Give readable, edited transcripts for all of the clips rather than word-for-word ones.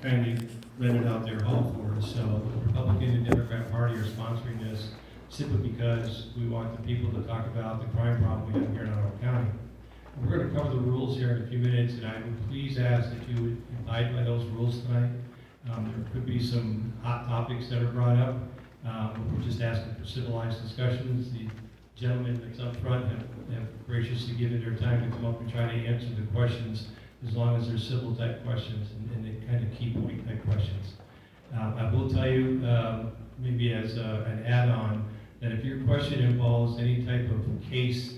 kindly rented out their home for us. So the Republican and Democrat Party are sponsoring this simply because we want the people to talk about the crime problem we have here in Ottawa County. We're going to cover the rules here in a few minutes, and I would please ask that you would abide by those rules tonight. There could be some hot topics that are brought up. We're just asking for civilized discussions. The gentlemen that's up front have graciously given their time to come up and try to answer the questions, as long as they're civil type questions and they kind of key point type questions. I will tell you, maybe as an add-on, that if your question involves any type of case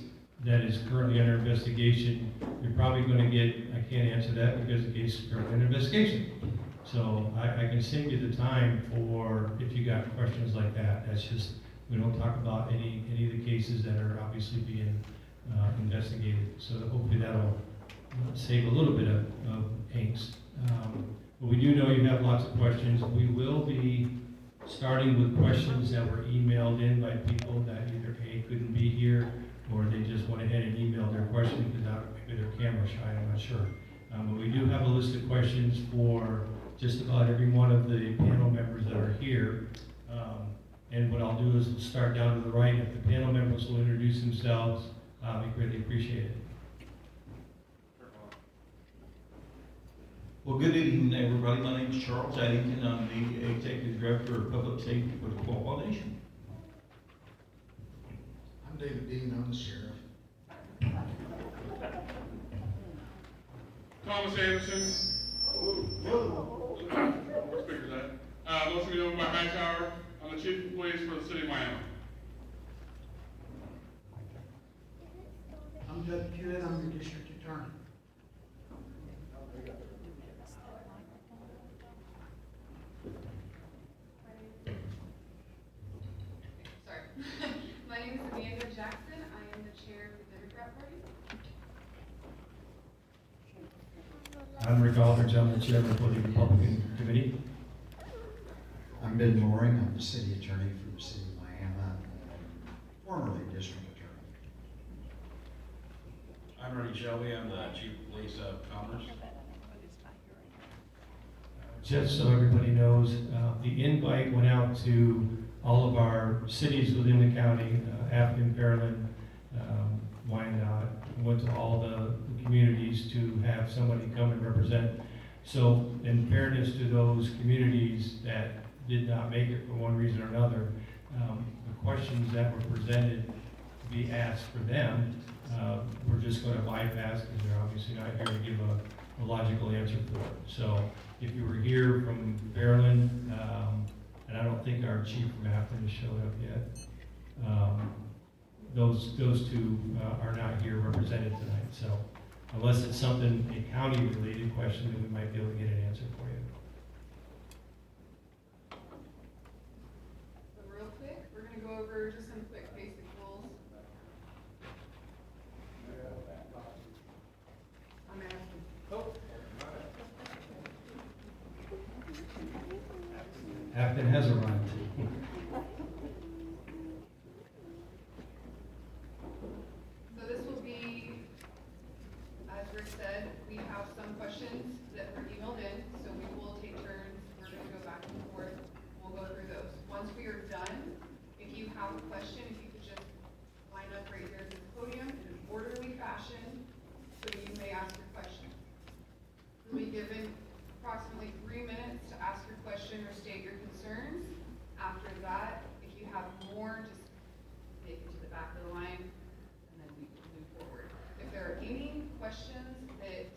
that is currently under investigation, you're probably going to get, I can't answer that because the case is currently under investigation. So I can save you the time for if you got questions like that. That's just, we don't talk about any of the cases that are obviously being investigated. So hopefully that'll save a little bit of angst. But we do know you have lots of questions. We will be starting with questions that were emailed in by people that either A, couldn't be here, or they just went ahead and emailed their question because maybe they're camera shy, I'm not sure. But we do have a list of questions for just about every one of the panel members that are here. And what I'll do is we'll start down to the right. If the panel members will introduce themselves, we greatly appreciate it. Well, good evening, everybody. My name is Charles Addington. I'm the Executive Director of Public Safety for the Ottawa Nation. I'm David Dean, I'm the sheriff. Thomas Anderson. What speaker is that? Most of you know me by Hightower. I'm the Chief of Police for the City of Miami. I'm Doug Hewitt, I'm the district attorney. Sorry. My name is Amanda Jackson. I am the chair of the Democrat Party. I'm Rick Aldridge. I'm the chairman for the Republican Committee. I'm Ben Loring, I'm the city attorney for the city of Miami, formerly district attorney. I'm Ernie Shelby, I'm the Chief of Police of Commerce. Just so everybody knows, the invite went out to all of our cities within the county, Afton, Fairland, Wyandotte, went to all the communities to have somebody come and represent. So in fairness to those communities that did not make it for one reason or another, the questions that were presented to be asked for them, we're just going to bypass because they're obviously not here to give a logical answer for it. So if you were here from Fairland, and I don't think our chief from Afton has showed up yet, those two are not here represented tonight. So unless it's something, a county related question, then we might be able to get an answer for you. So real quick, we're going to go over just some quick basic rules. I'm asking. Oh. Afton has arrived. So this will be, as Rick said, we have some questions that were emailed in, so we will take turns. We're going to go back and forth. We'll go through those. Once we are done, if you have a question, if you could just line up right here at this podium in an orderly fashion so you may ask your question. You'll be given approximately 3 minutes to ask your question or state your concerns. After that, if you have more, just make it to the back of the line and then we can move forward. If there are any questions that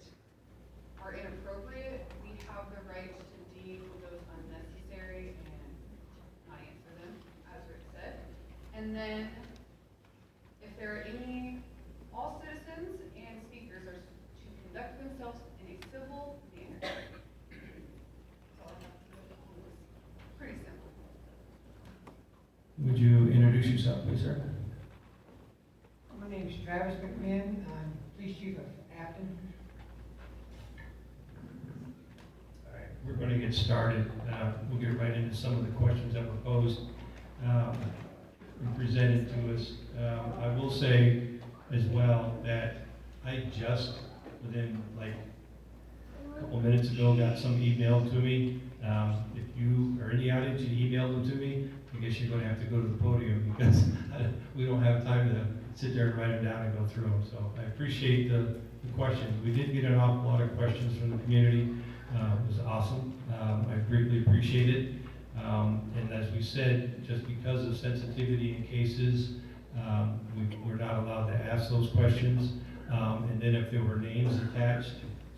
are inappropriate, we have the right to deem those unnecessary and not answer them, as Rick said. And then, if there are any, all citizens and speakers are to conduct themselves in a civil manner. That's all I have to say. It's pretty simple. Would you introduce yourself, please, sir? My name is Travis McMahon. I'm police chief of Afton. All right, we're going to get started. We'll get right into some of the questions that were posed and presented to us. I will say as well that I just, within like couple minutes ago, got some emailed to me. If you or any audience, you emailed them to me, I guess you're gonna have to go to the podium because we don't have time to sit there and write them down and go through them. So I appreciate the questions. We did get an awful lot of questions from the community. It was awesome. I greatly appreciate it. And as we said, just because of sensitivity in cases, we're not allowed to ask those questions. And then if there were names attached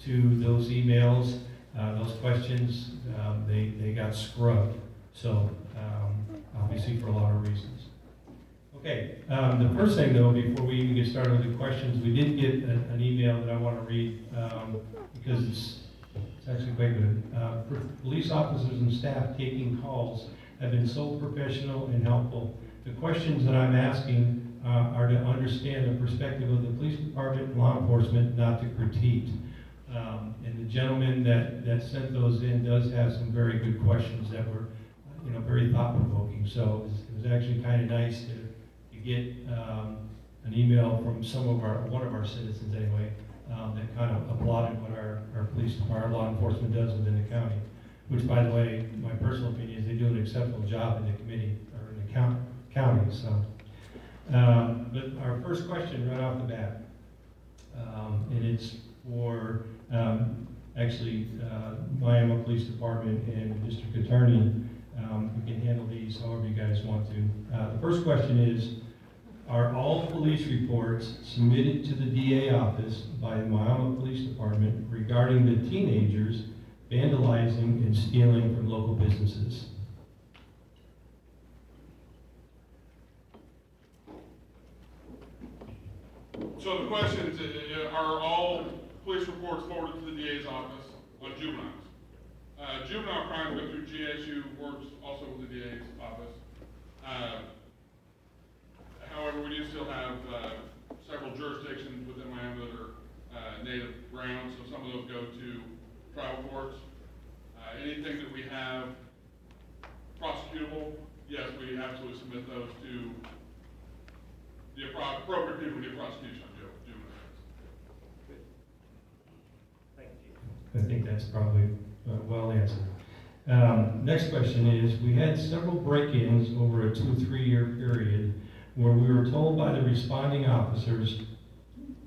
to those emails, those questions, they got scrubbed. So obviously for a lot of reasons. Okay, the first thing though, before we even get started with the questions, we did get an email that I want to read because it's actually quite good. For police officers and staff taking calls have been so professional and helpful. The questions that I'm asking are to understand the perspective of the police department and law enforcement, not to critique. And the gentleman that sent those in does have some very good questions that were, very thought-provoking. So it was actually kind of nice to get an email from one of our citizens anyway, that kind of applauded what our police department, law enforcement does within the county. Which, by the way, my personal opinion is they do an exceptional job in the committee, or in the county, so. But our first question right off the bat, and it's for, Miami Police Department and District Attorney. We can handle these however you guys want to. The first question is, are all police reports submitted to the DA office by the Miami Police Department regarding the teenagers vandalizing and stealing from local businesses? So the question is, are all police reports forwarded to the DA's office on juveniles? Juvenile crime goes through GSU, works also with the DA's office. However, we do still have several jurisdictions within Miami that are native grounds, so some of those go to tribal courts. Anything that we have prosecutable, yes, we absolutely submit those to the appropriate people to get prosecution on juveniles. Thank you. I think that's probably well answered. Next question is, we had several break-ins over a 2-3 year period where we were told by the responding officers,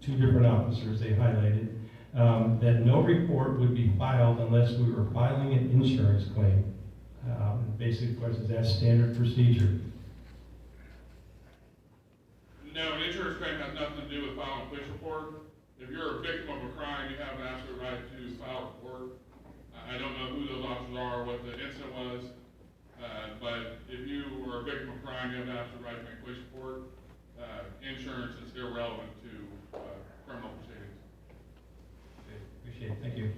2 different officers they highlighted, that no report would be filed unless we were filing an insurance claim. Basically, the question is, that's standard procedure. No, an insurance claim has nothing to do with filing a police report. If you're a victim of a crime, you have an absolute right to file a report. I don't know who those officers are, what the incident was, but if you were a victim of a crime, you have an absolute right to make a police report. Insurance is irrelevant to criminal proceedings. Okay, appreciate it, thank you.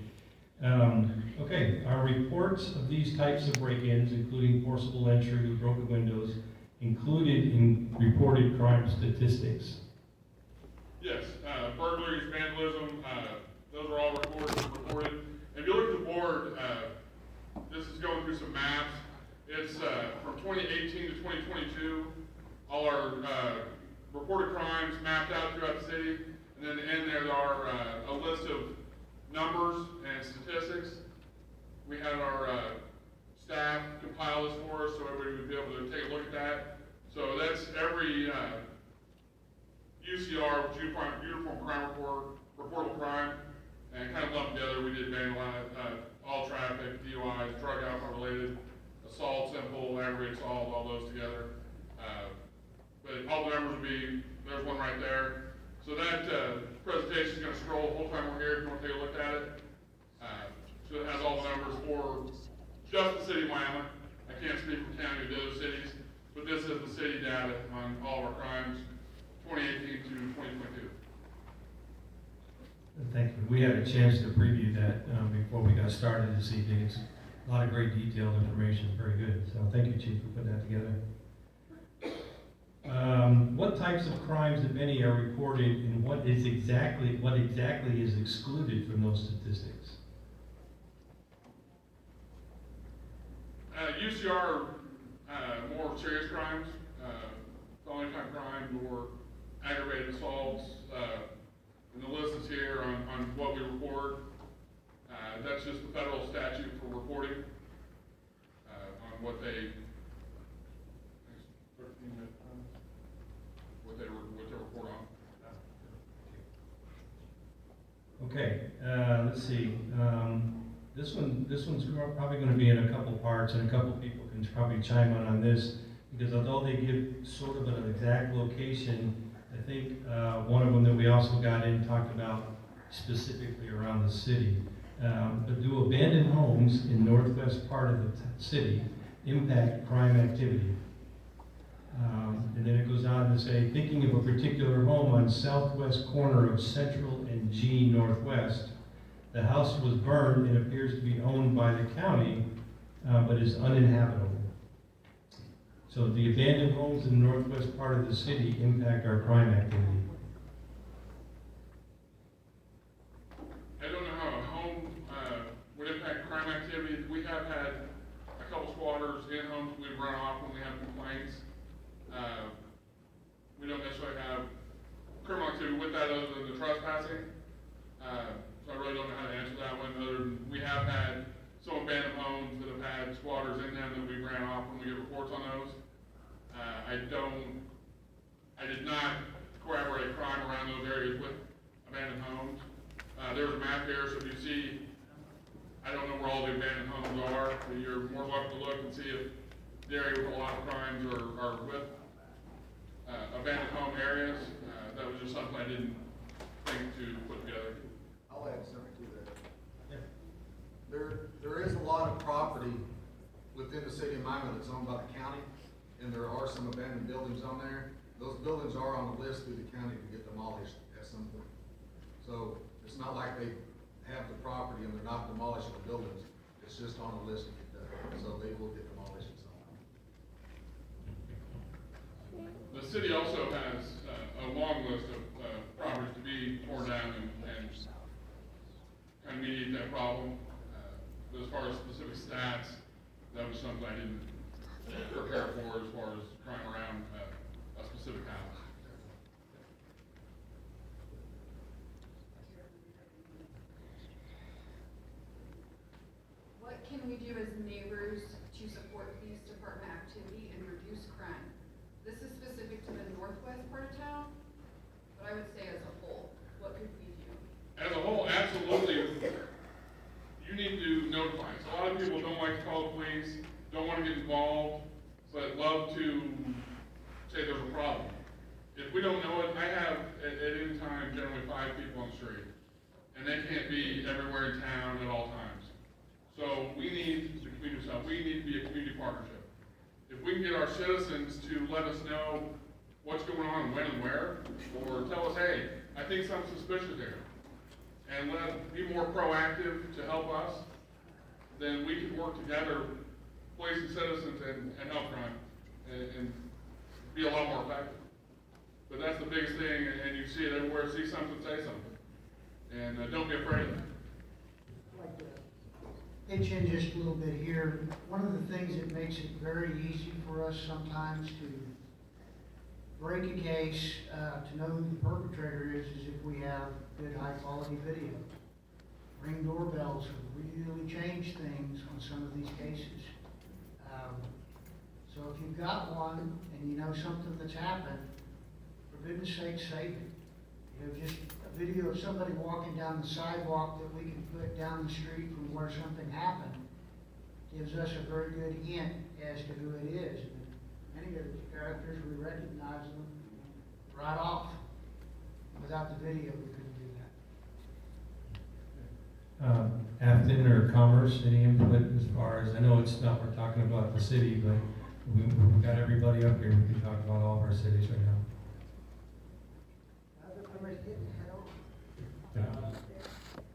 Okay, are reports of these types of break-ins, including forcible entry with broken windows, included in reported crime statistics? Yes, burglaries, vandalism, those are all reported. If you look at the board, this is going through some maps. It's from 2018 to 2022, all our reported crimes mapped out throughout the city, and then in there are a list of numbers and statistics. We had our staff compile this for us so everybody would be able to take a look at that. So that's every UCR, which Uniform Crime Report, reportable crime, and kind of lumped together. We did all traffic, DUIs, drug alcohol related, assault, simple, aggravated assault, all those together. But all the numbers would be, there's one right there. So that presentation is going to scroll the whole time we're here if you want to take a look at it. So it has all the numbers for just the city of Miami. I can't speak for county or the other cities, but this is the city data on all of our crimes, 2018 to 2022. Thank you. We had a chance to preview that before we got started this evening. It's a lot of great detailed information, very good. So thank you, Chief, for putting that together. What types of crimes, if any, are reported, and what exactly is excluded from those statistics? UCR, more serious crimes, felony type crimes or aggravated assaults, and the list is here on what we report. That's just the federal statute for reporting, on what they, 13-minute, what they report on. Okay, let's see, this one's probably gonna be in a couple parts, and a couple people can probably chime in on this, because although they give sort of an exact location, I think, one of them that we also got in talked about specifically around the city. But do abandoned homes in northwest part of the city impact crime activity? And then it goes on to say, thinking of a particular home on southwest corner of Central and G Northwest, the house was burned and appears to be owned by the county, but is uninhabitable. So the abandoned homes in the northwest part of the city impact our crime activity. I don't know how a home, would impact crime activity. We have had a couple squatters in homes we've run off when we have complaints. We don't necessarily have criminal activity with that other than the trespassing. So I really don't know how to answer that one, other than we have had some abandoned homes that have had squatters in them that we ran off when we get reports on those. I did not corroborate crime around those areas with abandoned homes. There's a map here, so if you see, I don't know where all the abandoned homes are, but you're more welcome to look and see if the area with a lot of crimes are with abandoned home areas. That was just something I didn't think to put together. I'll add something to that. There is a lot of property within the city of Miami that's owned by the county, and there are some abandoned buildings on there. Those buildings are on the list through the county to get demolished at some point. So it's not like they have the property and they're not demolishing the buildings. It's just on the list to get done. So they will get demolished at some point. The city also has a long list of properties to be torn down and kind of mediate that problem. But as far as specific stats, that was something I didn't prepare for as far as crime around a specific house. What can we do as neighbors to support police department activity and reduce crime? This is specific to the northwest part of town, but I would say as a whole, what could we do? As a whole, absolutely, you need to notify us. A lot of people don't like to call the police, don't want to get involved, but love to say there's a problem. If we don't know it, I have at any time generally 5 people on the street, and they can't be everywhere in town at all times. So we need to community yourself. We need to be a community partnership. If we can get our citizens to let us know what's going on, when and where, or tell us, hey, I think something's suspicious here, and let us be more proactive to help us, then we can work together, police and citizens, and help crime, and be a lot more effective. But that's the biggest thing, and you see it everywhere. See something, say something, and don't be afraid of it. Like to pitch in just a little bit here. One of the things that makes it very easy for us sometimes to break a case, to know who the perpetrator is if we have good high-quality video. Ring doorbells have really changed things on some of these cases. So if you've got one and you know something that's happened, for goodness sake, save it. You know, just a video of somebody walking down the sidewalk that we can put down the street from where something happened gives us a very good hint as to who it is. And many of the characters, we recognize them right off. Without the video, we couldn't do that. Afton or Commerce, any input as far as, I know it's not, we're talking about the city, but we've got everybody up here, we can talk about all of our cities right now.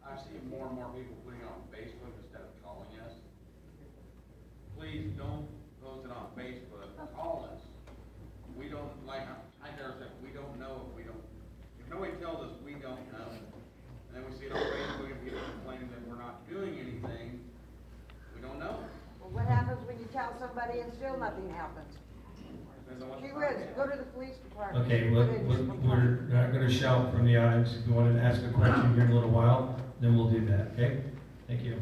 I've seen more and more people putting it on Facebook instead of calling us. Please don't post it on Facebook, call us. We don't, like Darryl said, we don't know if nobody tells us, we don't know. And then we see it on Facebook and people complaining that we're not doing anything, we don't know. Well, what happens when you tell somebody and still nothing happens? Depends on what Gee the whiz, problem is. go to the police department. Okay, Put in your we're complaint. not gonna shout from the audience. If you want to ask a question here in a little while, then we'll do that, okay? Thank you.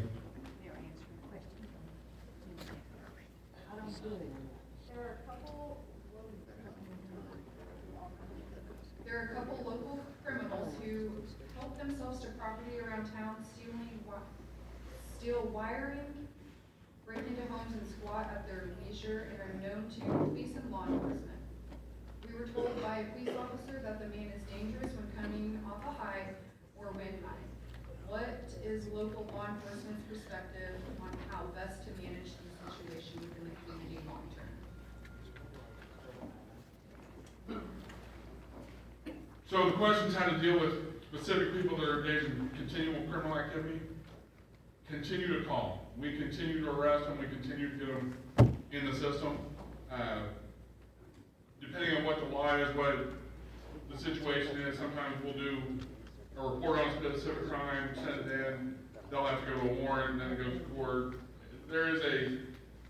There are a couple local criminals who help themselves to property around town, steal wiring, break into homes and squat at their leisure, and are known to police and law enforcement. We were told by a police officer that the man is dangerous when coming off a high or when high. What is local law enforcement's perspective on how best to manage the situation within the community long term? So the questions had to deal with specific people that are engaged in continual criminal activity. Continue to call. We continue to arrest them. We continue to get them in the system. Depending on what the law is, what the situation is, sometimes we'll do a report on a specific crime, send it in. They'll have to go to a warrant, and then it goes to court. There is a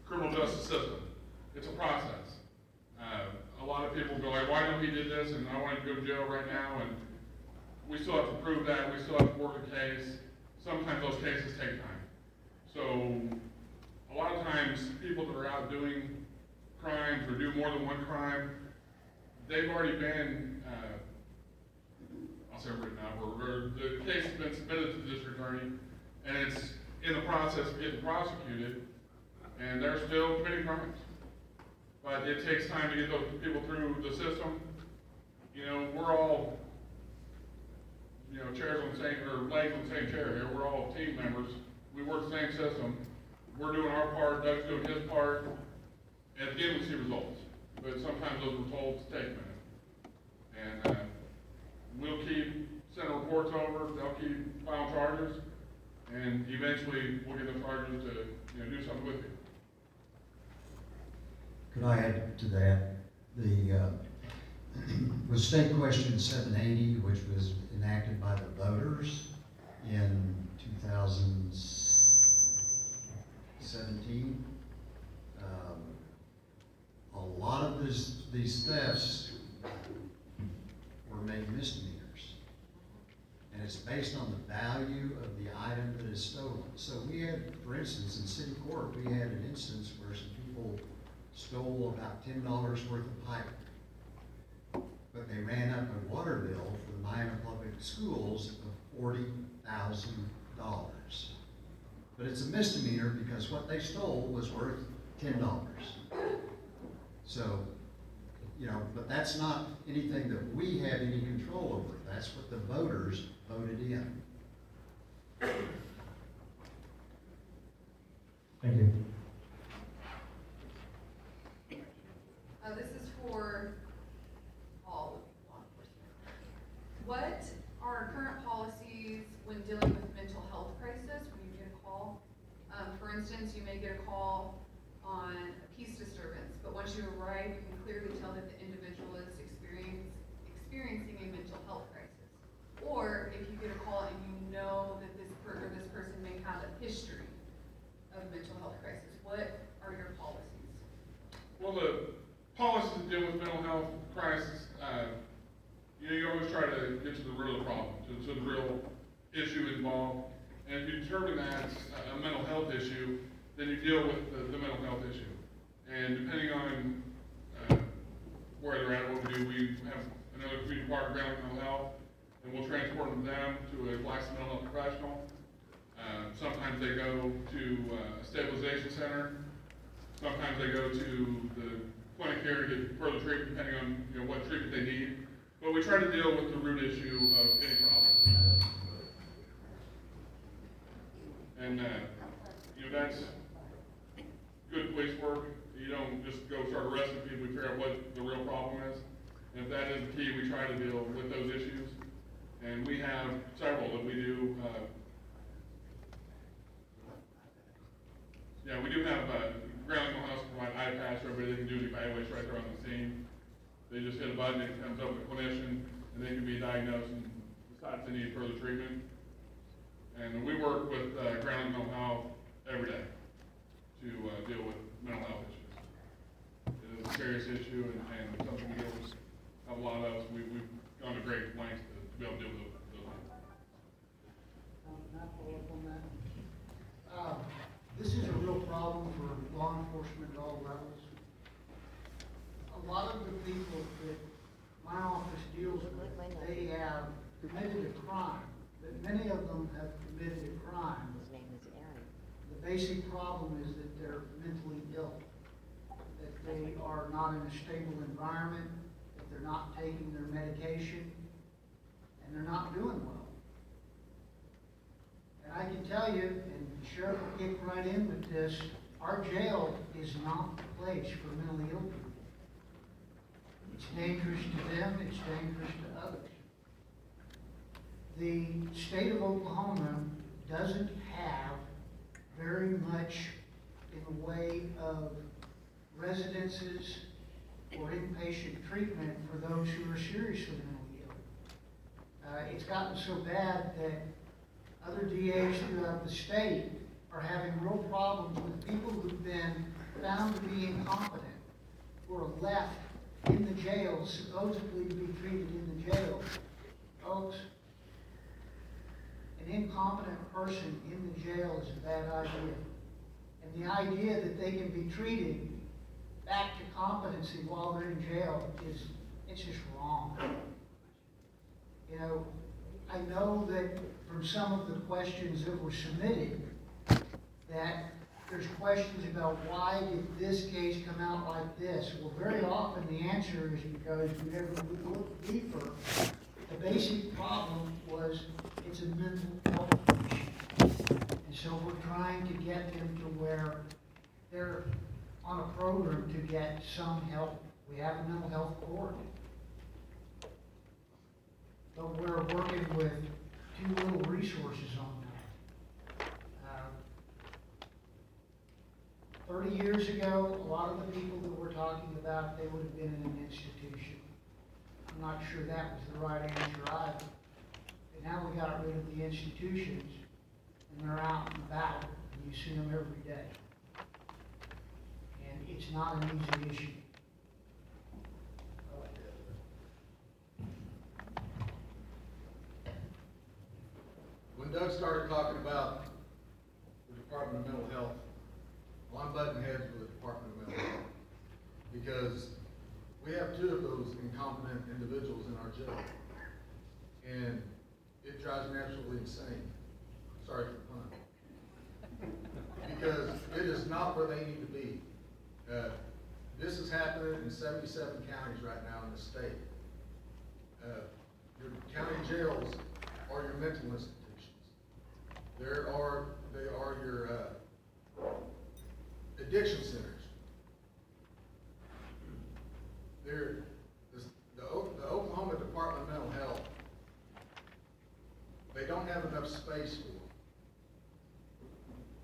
criminal justice system. It's a process. A lot of people go like, why don't he did this, and I want him to go to jail right now, and we still have to prove that, we still have to work a case. Sometimes those cases take time. So, a lot of times, people that are out doing crimes or do more than one crime, they've already been, I'll say written up, or the case has been submitted to the district attorney, and it's in the process of getting prosecuted, and they're still committing crimes. But it takes time to get those people through the system. You know, we're all, you know, chairs on the same, or legs on the same chair here. We're all team members. We work the same system. We're doing our part, Doug's doing his part. And at the end we see results. But sometimes those results take a minute. And we'll keep sending reports over. They'll keep filing charges. And eventually we'll get the charges to, you know, do something with it. Could I add to that? With State Question 780, which was enacted by the voters in 2017, a lot of these thefts were made misdemeanors. And it's based on the value of the item that is stolen. So we had, for instance, in city court, we had an instance where some people stole about $10 worth of pipe. But they ran up a water bill for the Miami Public Schools of $40,000. But it's a misdemeanor because what they stole was worth $10. So, you know, but that's not anything that we had any control over. That's what the voters voted in. Thank you. This is for all law enforcement. What are our current policies when dealing with mental health crisis when you get a call? For instance, you may get a call on a peace disturbance, but once you arrive, you can clearly tell that the individual is experiencing a mental health crisis. Or if you get a call and you know that this person may have a history of mental health crisis, what are your policies? Well, the policies that deal with mental health crisis, you know, you always try to get to the root of the problem, to the real issue involved. And if you determine that's a mental health issue, then you deal with the mental health issue. And depending on where they're at, what we do, we have another community partner ground with mental health, and we'll transport them to a licensed mental health professional. Sometimes they go to a stabilization center. Sometimes they go to the clinic here to get further treatment, depending on, you know, what treatment they need. But we try to deal with the root issue of any problem. And you know, that's good police work. You don't just go start arresting people. We figure out what the real problem is. And if that is the key, we try to deal with those issues. And we have several that we do. Yeah, we do have ground mental health provide iPads for everybody. They can do the evaluation right there on the scene. They just hit a button, it comes up with a clinician, and they can be diagnosed and decide if they need further treatment. And we work with ground mental health every day to deal with mental health issues. It is a serious issue and something we deal with a lot of us. We've gone to great lengths to be able to deal with those things. Can I follow up on that? problem for law enforcement at all levels. A lot of the people that my office deals with, they have committed a crime, but many of them have committed a crime. His name is Aaron. The basic problem is that they're mentally ill, that they are not in a stable environment, that they're not taking their medication, and they're not doing well. And I can tell you, and the sheriff will kick right in with this, our jail is not the place for mentally ill people. It's dangerous to them, it's dangerous to others. The state of Oklahoma doesn't have very much in the way of residences or inpatient treatment for those who are seriously mentally ill. It's gotten so bad that other DAs throughout the state are having real problems with people who've been found to be incompetent, who are left in the jail, supposedly to be treated in the jail. Folks, an incompetent person in the jail is a bad idea. And the idea that they can be treated back to competency while they're in jail it's just wrong. You know, I know that from some of the questions that were submitted, that there's questions about why did this case come out like this? Well, very often the answer is because whenever we look deeper, the basic problem was it's a mental health issue. And so we're trying to get them to where they're on a program to get some help. We have a mental health court. But we're working with too little resources on that. 30 years ago, a lot of the people that we're talking about, they would have been in an institution. I'm not sure that was the right answer either. But now we got rid of the institutions, and they're out and about, and you see them every day. And it's not an easy issue. When Doug started talking about the Department of Mental Health, well, I'm butting heads with the Department of Mental Health because we have 2 of those incompetent individuals in our jail. And it drives me absolutely insane. Sorry for the pun. Because it is not where they need to be. This is happening in 77 counties right now in the state. Your county jails are your mental institutions. They are your addiction centers. The Oklahoma Department of Mental Health, they don't have enough space for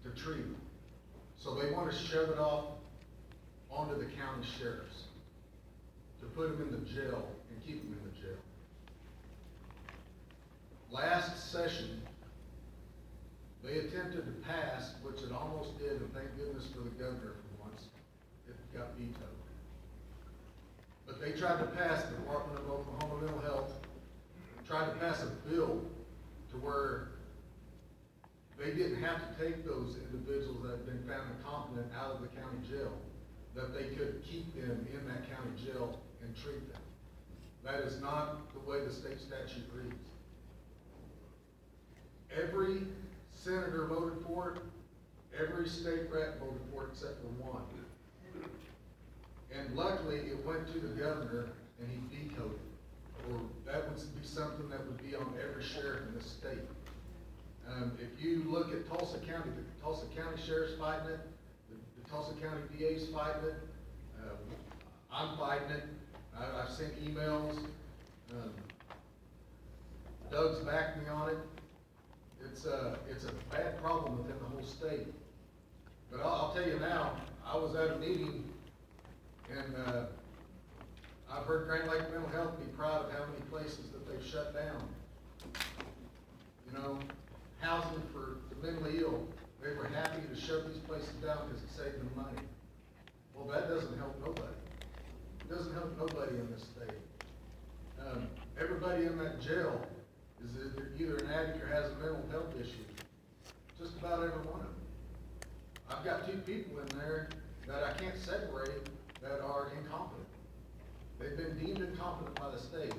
them to treat them. So they want to shove it off onto the county sheriffs to put them in the jail and keep them in the jail. Last session, they attempted to pass, which it almost did, and thank goodness for the governor for once, it got vetoed. But they tried to pass, the Department of Oklahoma Mental Health tried to pass a bill to where they didn't have to take those individuals that had been found incompetent out of the county jail, that they could keep them in that county jail and treat them. That is not the way the state statute reads. Every senator voted for it, every state rep voted for it except for one. And luckily, it went to the governor and he vetoed it. Or that would be something that would be on every sheriff in this state. If you look at Tulsa County, the Tulsa County Sheriff's fighting it, the Tulsa County DA's fighting it, I'm fighting it, I've sent emails, Doug's backed me on it. It's a bad problem within the whole state. But I'll tell you now, I was at a meeting and I've heard Grand Lake Mental Health be proud of how many places that they've shut down. You know, housing for the mentally ill. They were happy to shut these places down because it saved them money. Well, that doesn't help nobody. It doesn't help nobody in this state. Everybody in that jail is either an addict or has a mental health issue. Just about every one of them. I've got two people in there that I can't separate that are incompetent. They've been deemed incompetent by the state,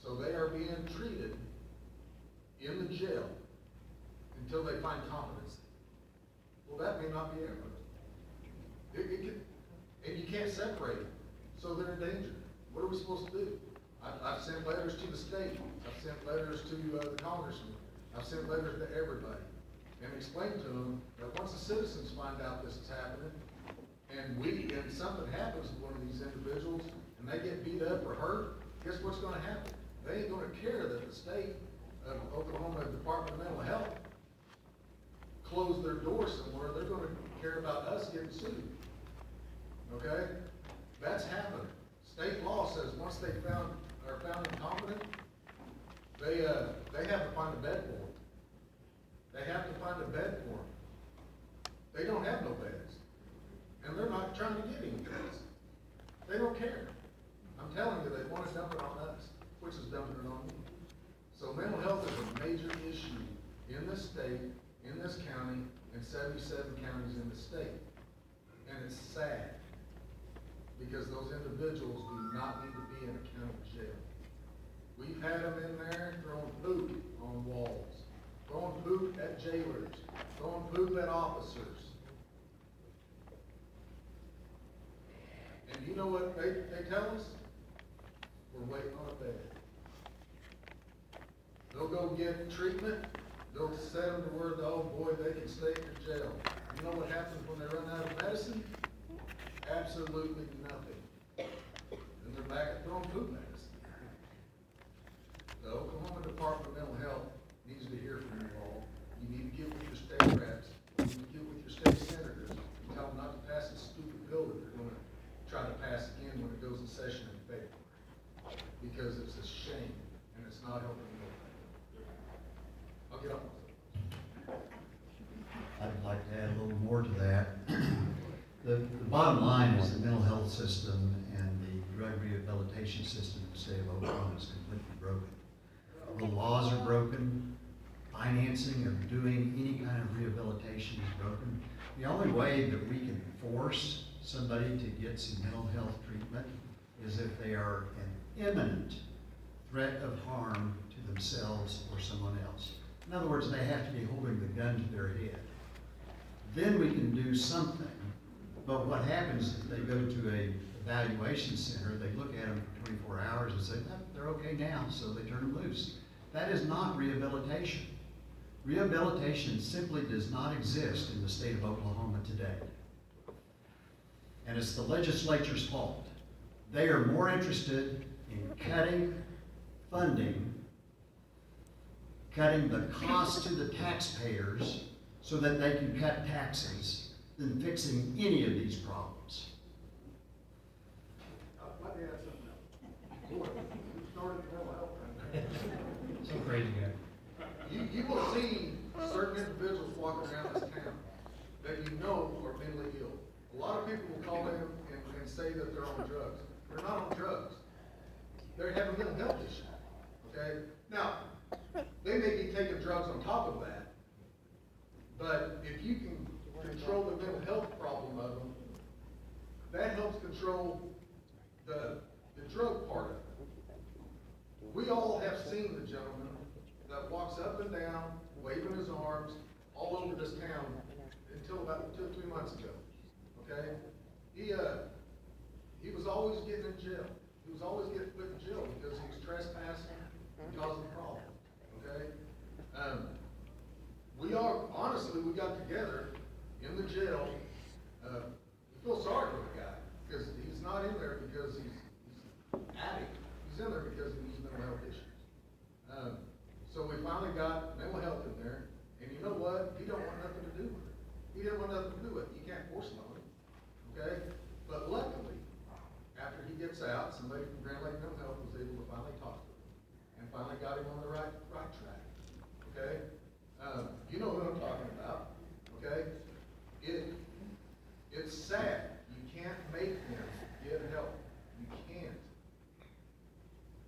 so they are being treated in the jail until they find competency. Well, that may not be evident. It could, and you can't separate them, so they're in danger. What are we supposed to do? I've sent letters to the state, I've sent letters to the congressman, I've sent letters to everybody, and explained to them that once the citizens find out this is happening, and something happens to one of these individuals, and they get beat up or hurt, guess what's gonna happen? They ain't gonna care that the state of Oklahoma Department of Mental Health closed their doors somewhere. They're gonna care about us getting sued. Okay? That's happening. State law says once they are found incompetent, they have to find a bed for them. They have to find a bed for them. They don't have no beds. And they're not trying to get any beds. They don't care. I'm telling you, they want to dump it on us, which is dumping it on me. So mental health is a major issue in this state, in this county, and 77 counties in the state. And it's sad, because those individuals do not need to be in a county jail. We've had them in there throwing poop on walls, throwing poop at jailers, throwing poop at officers. And you know what they tell us? We're waiting on a bed. They'll go get treatment, they'll send them to where, oh boy, they can stay in jail. You know what happens when they run out of medicine? Absolutely nothing. And they're back at throwing poop medicine. The Oklahoma Department of Mental Health needs to hear from you all. You need to get with your state reps, you need to get with your state senators, and tell them not to pass this stupid bill that they're gonna try to pass again when it goes in session in February. Because it's a shame, and it's not helping nobody. I'll get off my soapbox. I'd like to add a little more to that. The bottom line is the mental health system and the drug rehabilitation system in the state of Oklahoma is completely broken. The laws are broken. Financing of doing any kind of rehabilitation is broken. The only way that we can force somebody to get some mental health treatment is if they are an imminent threat of harm to themselves or someone else. In other words, they have to be holding the gun to their head. Then we can do something. But what happens is they go to a evaluation center, they look at them for 24 hours and say, oh, they're okay now, so they turn them loose. That is not rehabilitation. Rehabilitation simply does not exist in the state of Oklahoma today. And it's the legislature's fault. They are more interested in cutting funding, cutting the cost to the taxpayers so that they can cut taxes, than fixing any of these problems. Let me add something else. Boy, you started mental health. Some crazy guy. You will see certain individuals walking around this town that you know are mentally ill. A lot of people will call in and say that they're on drugs. They're not on drugs. They have a mental health issue, okay? Now, they may be taking drugs on top of that, but if you can control the mental health problem of them, that helps control the drug part of it. We all have seen the gentleman that walks up and down, waving his arms all over this town until about 2 or 3 months ago, okay? He was always getting in jail. He was always getting put in jail because he was trespassing and causing a problem, okay? Honestly, we got together in the jail. We feel sorry for the guy because he's not in there because he's addict. He's in there because he needs mental health issues. So we finally got mental health in there, and you know what? He don't want nothing to do with it. He didn't want nothing to do with it. You can't force him on him, okay? But luckily, after he gets out, somebody from Grand Lake Mental Health was able to finally talk to him and finally got him on the right track, okay? You know what I'm talking about, okay? It's sad. You can't make them get help. You can't.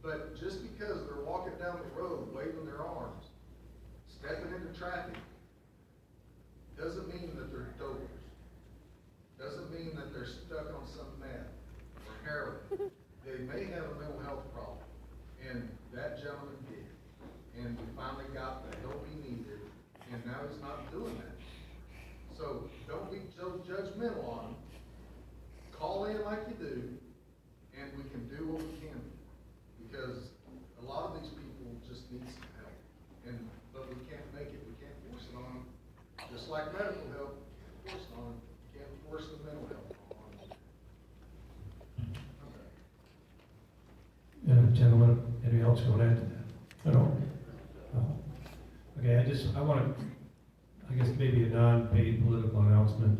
But just because they're walking down the road waving their arms, stepping into traffic, doesn't mean that they're dopers. stuck on some meth or heroin. They may have a mental health problem, and that gentleman did. And we finally got the help he needed, and now he's not doing that. So don't be so judgmental on him. Call in like you do, and we can do what we can do. Because a lot of these people just need some help, but we can't make it, we can't force it on them. Just like medical help, force it on them, you can't force the mental health on them. Gentlemen, anything else you want to add to that? No? No. Okay, I want to, I guess maybe a non-paid political announcement.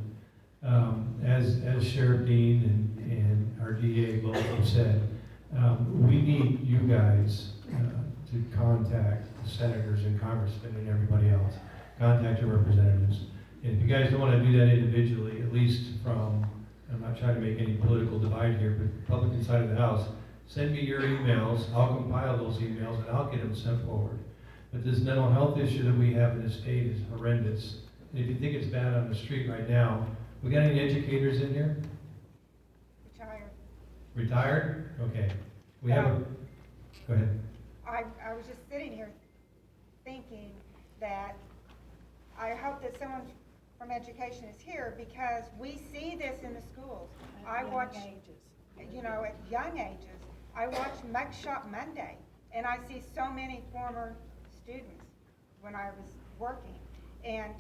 As Sheriff Dean and our DA both have said, we need you guys to contact the senators and congressmen and everybody else. Contact your representatives. And if you guys don't want to do that individually, at least from, I'm not trying to make any political divide here, but Republican side of the House, send me your emails. I'll compile those emails and I'll get them sent forward. But this mental health issue that we have in the state is horrendous. And if you think it's bad on the street right now, we got any educators in here? Retired. Retired? Okay. We have a, go ahead. I was just sitting here thinking that I hope that someone from education is here because we see this in the schools. I watch, you know, at young ages. I watch Mug Shop Monday, and I see so many former students when I was working. And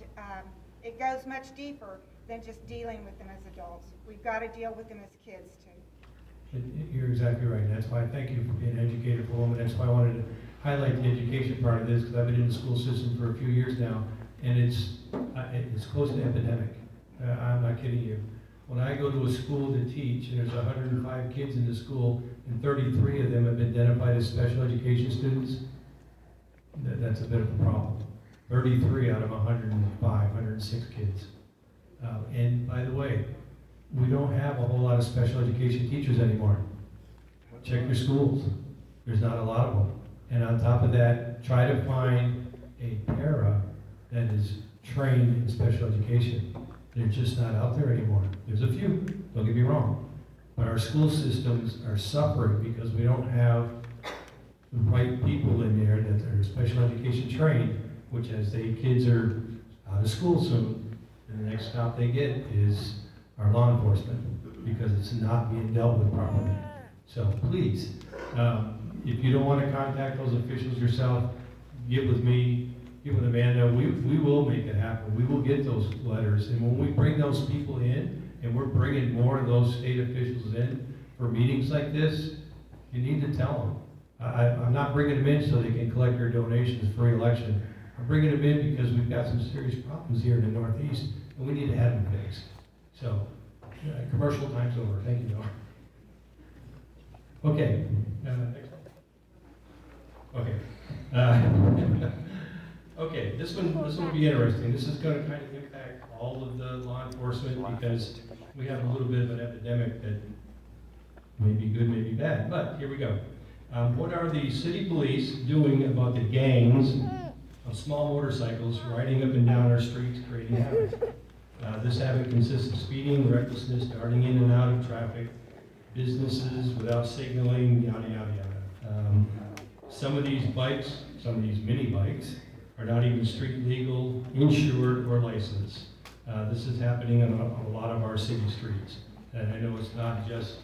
it goes much deeper than just dealing with them as adults. We've got to deal with them as kids too. You're exactly right. And that's why I thank you for being an educator for a woman. That's why I wanted to highlight the education part of this, because I've been in the school system for a few years now, and it's close to epidemic. I'm not kidding you. When I go to a school to teach, and there's 105 kids in the school, and 33 of them have been identified as special education students, that's a bit of a problem. 33 out of 105, 106 kids. And by the way, we don't have a whole lot of special education teachers anymore. Check your schools. There's not a lot of them. And on top of that, try to find a para that is trained in special education. They're just not out there anymore. There's a few, don't get me wrong. But our school systems are suffering because we don't have the right people in there that are special education trained, which as the kids are out of school soon, and the next stop they get is our law enforcement, because it's not being dealt with properly. So please, if you don't want to contact those officials yourself, get with me, get with Amanda. We will make it happen. We will get those letters. And when we bring those people in, and we're bringing more of those state officials in for meetings like this, you need to tell them. I'm not bringing them in so they can collect their donations for re-election. I'm bringing them in because we've got some serious problems here in the Northeast, and we need to have them fixed. So, commercial time's over. Thank you, Nora. Okay. Next one. Okay. Okay, this one will be interesting. This is going to kind of impact all of the law enforcement because we have a little bit of an epidemic that may be good, may be bad. But here we go. What are the city police doing about the gangs of small motorcycles riding up and down our streets creating havoc? This havoc consists of speeding, recklessness, darting in and out of traffic, businesses without signaling, yada, yada, yada. Some of these bikes, some of these mini bikes, are not even street legal, insured, or licensed. This is happening on a lot of our city streets. And I know it's not just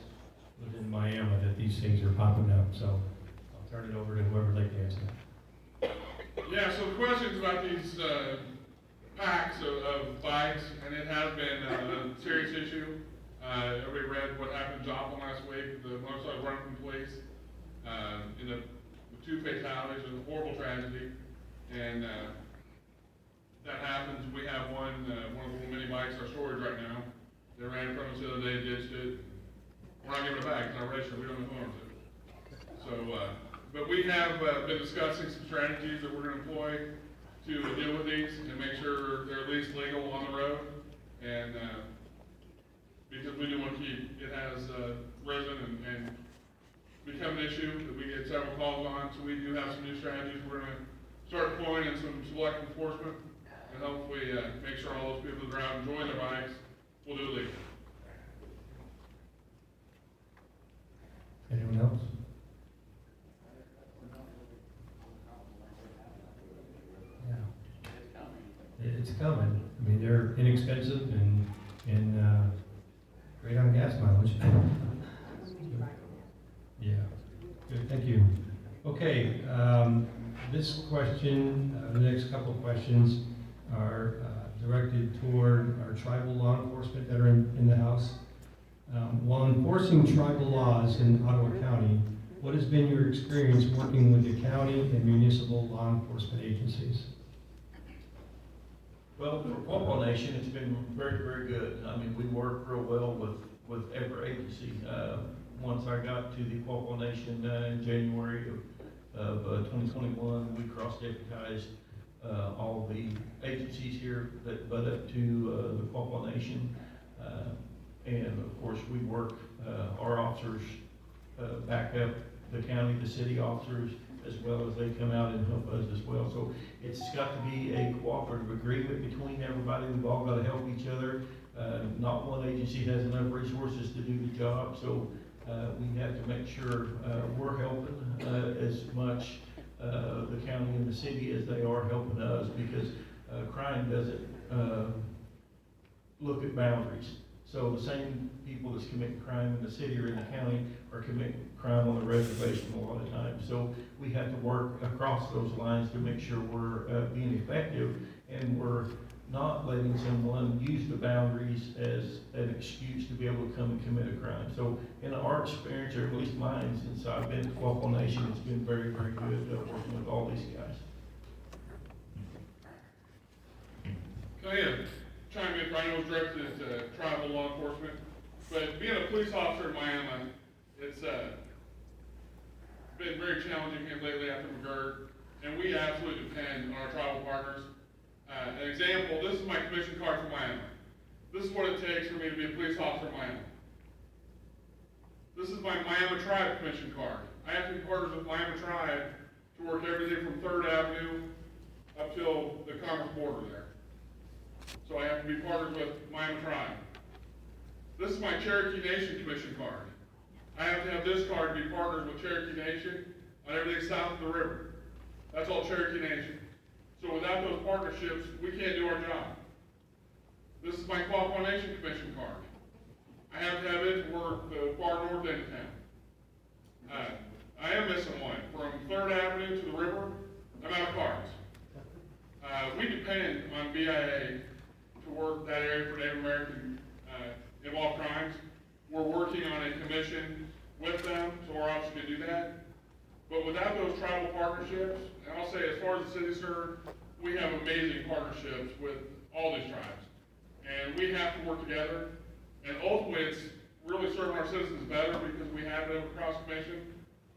within Miami that these things are popping up, so I'll turn it over to whoever would like to answer that. Yeah, so the questions about these packs of bikes, and it has been a serious issue. Everybody read what happened in Joplin last week, the motorcycle run from police, in the 2 fatalities. It was a horrible tragedy, and that happens. We have one of the little mini bikes, our storage right now. They ran from us the other day, ditched it. We're not giving it back, it's not registered, we don't know who owns it. So, but we have been discussing some strategies that we're going to employ to deal with these and make sure they're at least legal on the road. And because we do want to keep, it has risen and become an issue that we get several calls on. So we do have some new strategies we're going to start deploying and some select enforcement, and hopefully make sure all those people that are out enjoying their bikes will do it legally. This question, the next couple of questions are directed toward our tribal law enforcement that are in the House. While enforcing tribal laws in Ottawa County, what has been your experience working with the county and municipal law enforcement agencies? Well, for Quapaw Nation, it's been very, very good. I mean, we work real well with every agency. Once I got to the Quapaw Nation in January of 2021, we cross-deputized all the agencies here that butt up to the Quapaw Nation. And of course, we work, our officers back up the county, the city officers, as well as they come out and help us as well. So it's got to be a cooperative agreement between everybody. We've all got to help each other. Not one agency has enough resources to do the job, so we have to make sure we're helping as much the county and the city as they are helping us, because crime doesn't look at boundaries. So the same people that's committing crime in the city or in the county are committing crime on the reservation a lot of times. So we have to work across those lines to make sure we're being effective, and we're not letting someone use the boundaries as an excuse to be able to come and commit a crime. So in our experience, or at least mine, since I've been to Quapaw Nation, it's been very, very good working with all these guys. Chime in, I know it's directed to tribal law enforcement, but being a police officer in Miami, it's been very challenging here lately after McGirt, and we absolutely depend on our tribal partners. An example, this is my commission card for Miami. This is what it takes for me to be a police officer in Miami. This is my Miami Tribe commission card. I have to be partners with Miami Tribe to work everything from 3rd Avenue up till the Commerce border there. So I have to be partners with Miami Tribe. This is my Cherokee Nation commission card. I have to have this card to be partners with Cherokee Nation on everything south of the river. That's all Cherokee Nation. So without those partnerships, we can't do our job. This is my Quapaw Nation commission card. I have to have it to work the far north end of town. I am missing one. From 3rd Avenue to the river, I'm out of cards. We depend on BIA to work that area for Native American involved crimes. We're working on a commission with them, so our office can do that. But without those tribal partnerships, and I'll say as far as the city's concerned, we have amazing partnerships with all these tribes. And we have to work together. And ultimately, it's really serving our citizens better because we have it across commission.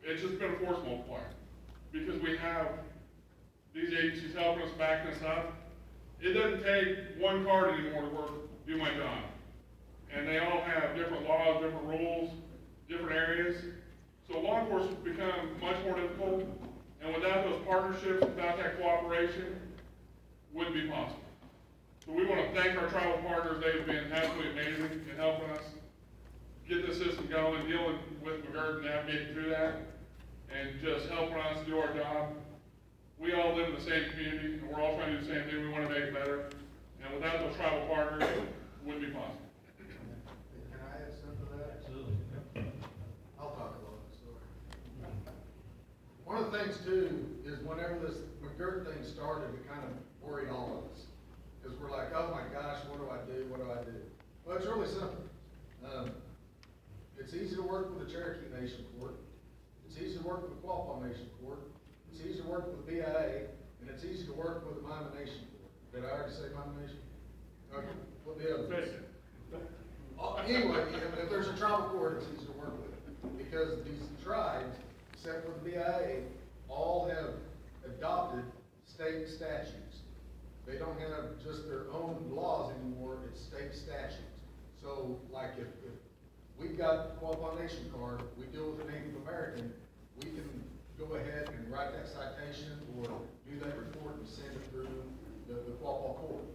It's just been a force multiplier. Because we have these agencies helping us, backing us up. It doesn't take one card anymore to do my job. And they all have different laws, different rules, different areas. So law enforcement become much more difficult, and without those partnerships, without that cooperation, wouldn't be possible. So we want to thank our tribal partners. They've been absolutely amazing in helping us get the system going, dealing with McGirt and navigating through that, and just helping us do our job. We all live in the same community, and we're all trying to do the same thing. We want to make it better. And without those tribal partners, it wouldn't be possible. Can I add something to that? Absolutely. I'll talk about the story. One of the things too is whenever this McGirt thing started, it kind of worried all of us. Because we're like, oh my gosh, what do I do? What do I do? Well, it's really simple. It's easy to work with the Cherokee Nation Court. It's easy to work with the Quapaw Nation Court. It's easy to work with the BIA, and it's easy to work with the Miami Nation Court. Did I already say Miami Nation? Okay, what the other? Anyway, if there's a tribal court, it's easy to work with, because these tribes, except for the BIA, all have adopted state statutes. They don't have just their own laws anymore, it's state statutes. So, like if we've got the Quapaw Nation card, we deal with a Native American, we can go ahead and write that citation or do that report and send it through the Quapaw court,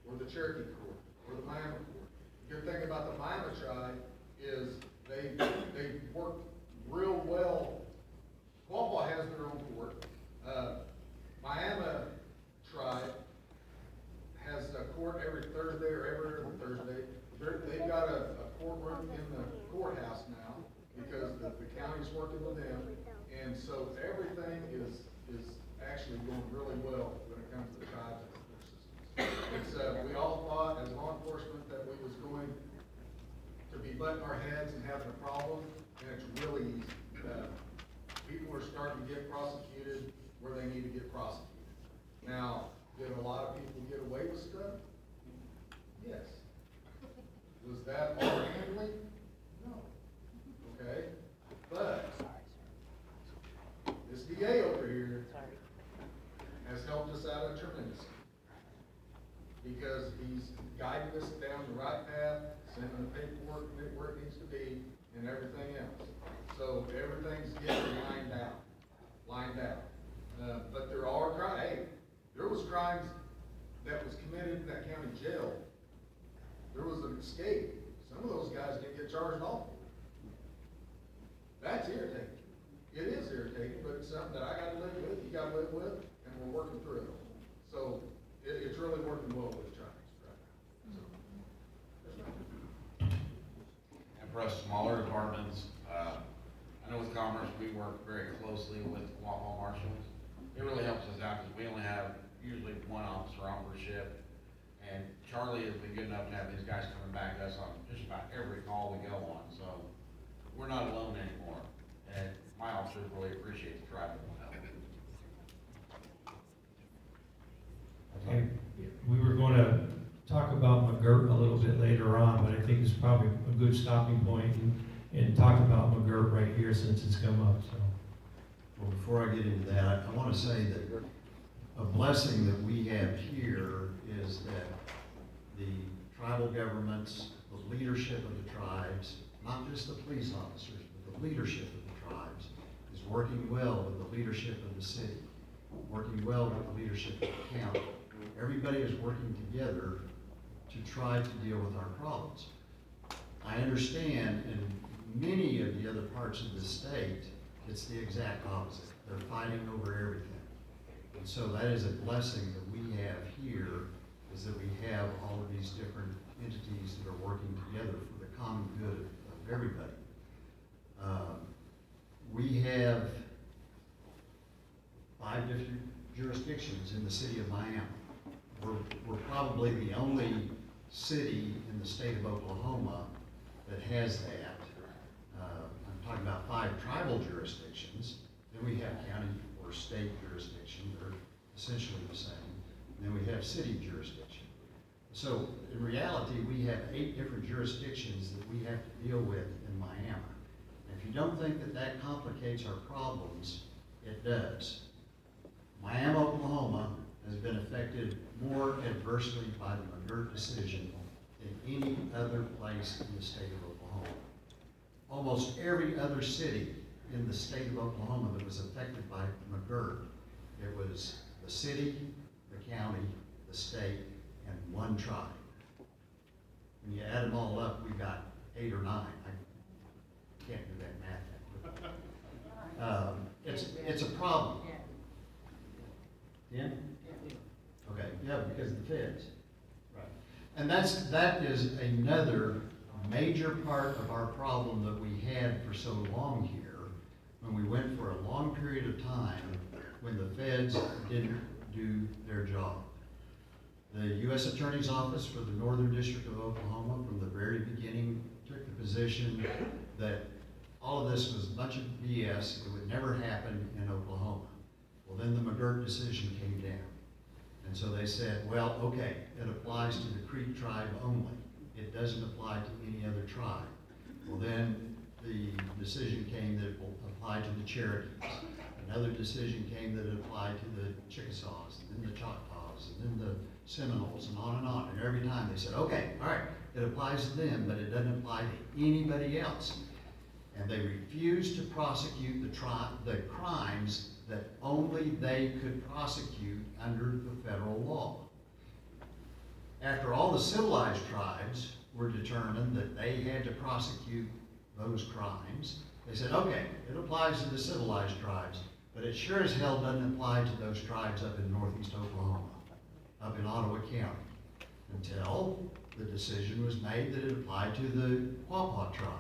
or the Cherokee court, or the Miami court. The good thing about the Miami tribe is they work real well. Quapaw has their own court. Miami tribe has a court every Thursday or every other Thursday. They've got a courtroom in the courthouse now because the county's working with them. And so everything is actually going really well when it comes to the tribes and their systems. It's, we all thought as law enforcement that we was going to be butting our heads and having a problem, and it's really easy. People are starting to get prosecuted where they need to get prosecuted. Now, did a lot of people get away with stuff? Yes. Was that all handling? No. Okay? But this DA over here has helped us out tremendously. Because he's guided us down the right path, sending the paperwork where it needs to be, and everything else. So everything's getting lined out. But there are crimes, hey, there was crimes that was committed in that county jail. There was an escape. Some of those guys didn't get charged at all. That's irritating. It is irritating, but it's something that I gotta live with, you gotta live with, and we're working through it. So it's really working well with the tribes right now. And for us smaller departments, I know with Commerce, we work very closely with Wawa Marshals. It really helps us out because we only have usually one officer on per shift. And Charlie has been good enough to have these guys coming back to us on just about every call we go on. So we're not alone anymore. And my officers really appreciate the tribal help. Okay, we were going to talk about McGirt a little bit later on, but I think it's probably a good stopping point and talk about McGirt right here since it's come up, so. Well, before I get into that, I want to say that a blessing that we have here is that the tribal governments, the leadership of the tribes, not just the police officers, but the leadership of the tribes, is working well with the leadership of the city, working well with the leadership of the county. Everybody is working together to try to deal with our problems. I understand in many of the other parts of the state, it's the exact opposite. They're fighting over everything. And so that is a blessing that we have here, is that we have all of these different entities that are working together for the common good of everybody. We have 5 different jurisdictions in the city of Miami. We're probably the only city in the state of Oklahoma that has that. I'm talking about 5 tribal jurisdictions. Then we have county or state jurisdiction. They're essentially the same. And then we have city jurisdiction. So in reality, we have 8 different jurisdictions that we have to deal with in Miami. And if you don't think that that complicates our problems, it does. Miami, Oklahoma has been affected more adversely by the McGirt decision than any other place in the state of Oklahoma. Almost every other city in the state of Oklahoma that was affected by McGirt, it was the city, the county, the state, and 1 tribe. When you add them all up, we got 8 or 9. I can't do that math. It's a problem. Yeah? Okay, yeah, because of the feds. Right. And that is another major part of our problem that we had for so long here, when we went for a long period of time when the feds didn't do their job. The U.S. Attorney's Office for the Northern District of Oklahoma from the very beginning took the position that all of this was a bunch of BS, it would never happen in Oklahoma. Well, then the McGirt decision came down. And so they said, well, okay, it applies to the Creek tribe only. It doesn't apply to any other tribe. Well, then the decision came that it will apply to the Cherokees. Another decision came that it applied to the Chickasaws, and then the Choctaws, and then the Seminoles, and on and on. And every time they said, okay, all right, it applies to them, but it doesn't apply to anybody else. And they refused to prosecute the crimes that only they could prosecute under the federal law. After all the civilized tribes were determined that they had to prosecute those crimes, they said, okay, it applies to the civilized tribes, but it sure as hell doesn't apply to those tribes up in northeast Oklahoma, up in Ottawa County, until the decision was made that it applied to the Quapaw tribe.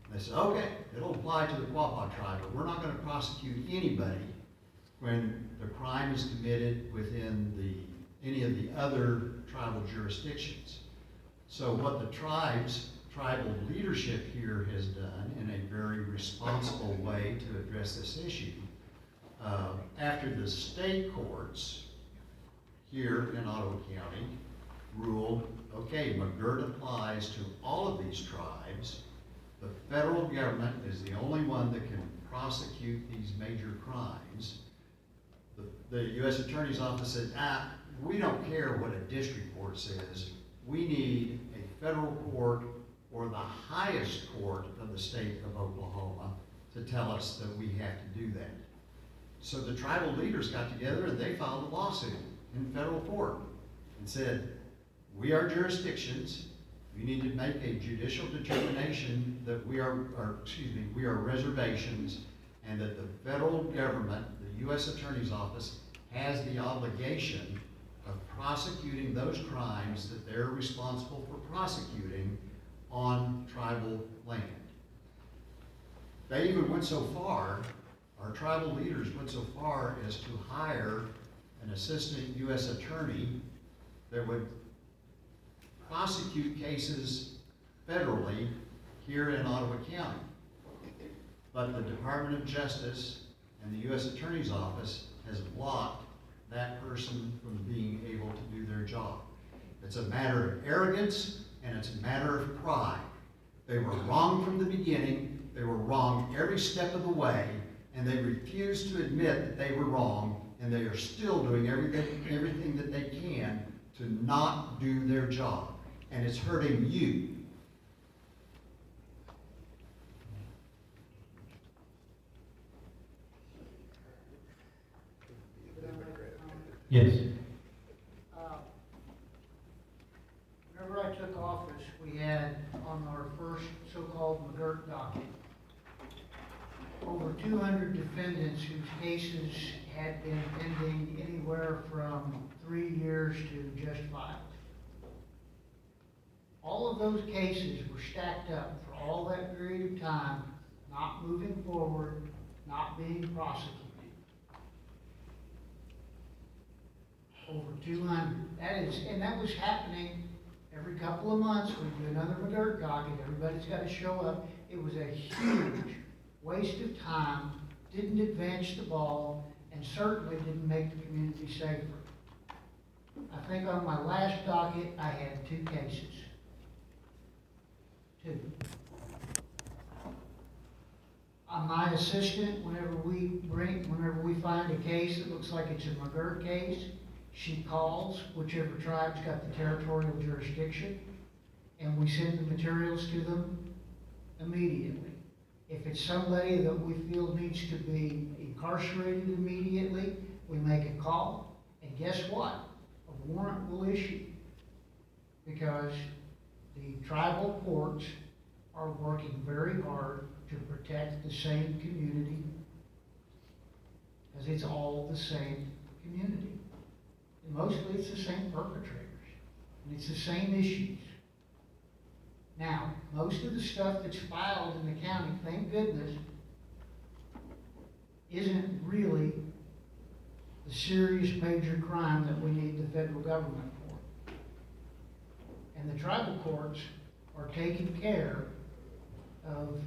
And they said, okay, it'll apply to the Quapaw tribe, but we're not going to prosecute anybody when the crime is committed within any of the other tribal jurisdictions. So what the tribal leadership here has done in a very responsible way to address this issue, after the state courts here in Ottawa County ruled, okay, McGirt applies to all of these tribes, the federal government is the only one that can prosecute these major crimes. The U.S. Attorney's Office said, we don't care what a district court says. We need a federal court or the highest court of the state of Oklahoma to tell us that we have to do that. So the tribal leaders got together and they filed a lawsuit in federal court and said, we are jurisdictions. We need to make a judicial determination that we are reservations, and that the federal government, the U.S. Attorney's Office, has the obligation of prosecuting those crimes that they're responsible for prosecuting on tribal land. They even went so far, our tribal leaders went so far as to hire an assistant U.S. attorney that would prosecute cases federally here in Ottawa County. But the Department of Justice and the U.S. Attorney's Office has blocked that person from being able to do their job. It's a matter of arrogance and it's a matter of pride. They were wrong from the beginning, they were wrong every step of the way, and they refused to admit that they were wrong, and they are still doing everything that they can to not do their job. And it's hurting you. Yes. Whenever I took office, we had on our first so-called McGirt docket over 200 defendants whose cases had been pending anywhere from 3 years to just 5. All of those cases were stacked up for all that period of time, not moving forward, not being prosecuted. Over 200. That was happening every couple of months. We'd do another McGirt docket. Everybody's got to show up. It was a huge waste of time, didn't advance the ball, and certainly didn't make the community safer. I think on my last docket, I had 2 cases. 2. On my assistant, whenever we find a case that looks like it's a McGirt case, she calls whichever tribe's got the territorial jurisdiction, and we send the materials to them immediately. If it's somebody that we feel needs to be incarcerated immediately, we make a call, and guess what? A warrant will issue, because the tribal courts are working very hard to protect the same community, because it's all the same community. And mostly it's the same perpetrators, and it's the same issues. Now, most of the stuff that's filed in the county, thank goodness, isn't really the serious major crime that we need the federal government for. And the tribal courts are taking care of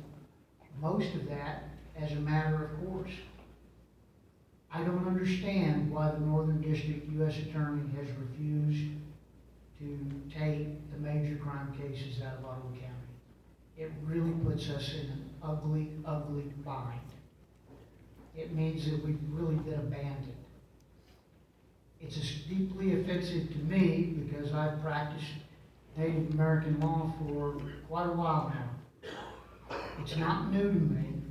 most of that as a matter of course. I don't understand why the Northern District U.S. Attorney has refused to take the major crime cases out of Ottawa County. It really puts us in an ugly, ugly bind. It means that we've really been abandoned. It's deeply offensive to me because I've practiced Native American law for quite a while now. It's not new to me.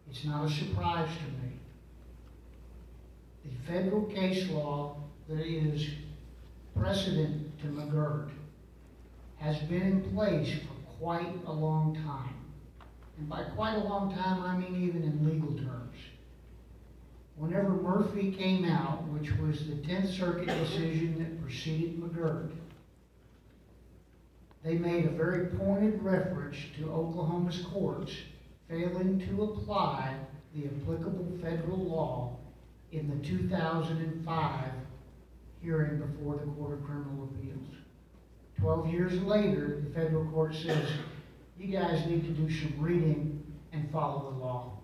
It's not a surprise to me. The federal case law that is precedent to McGirt has been in place for quite a long time. And by quite a long time, I mean even in legal terms. Whenever Murphy came out, which was the 10th Circuit decision that preceded McGirt, they made a very pointed reference to Oklahoma's courts failing to apply the applicable federal law in the 2005 hearing before the Court of Criminal Appeals. 12 years later, the federal court says, you guys need to do some reading and follow the law.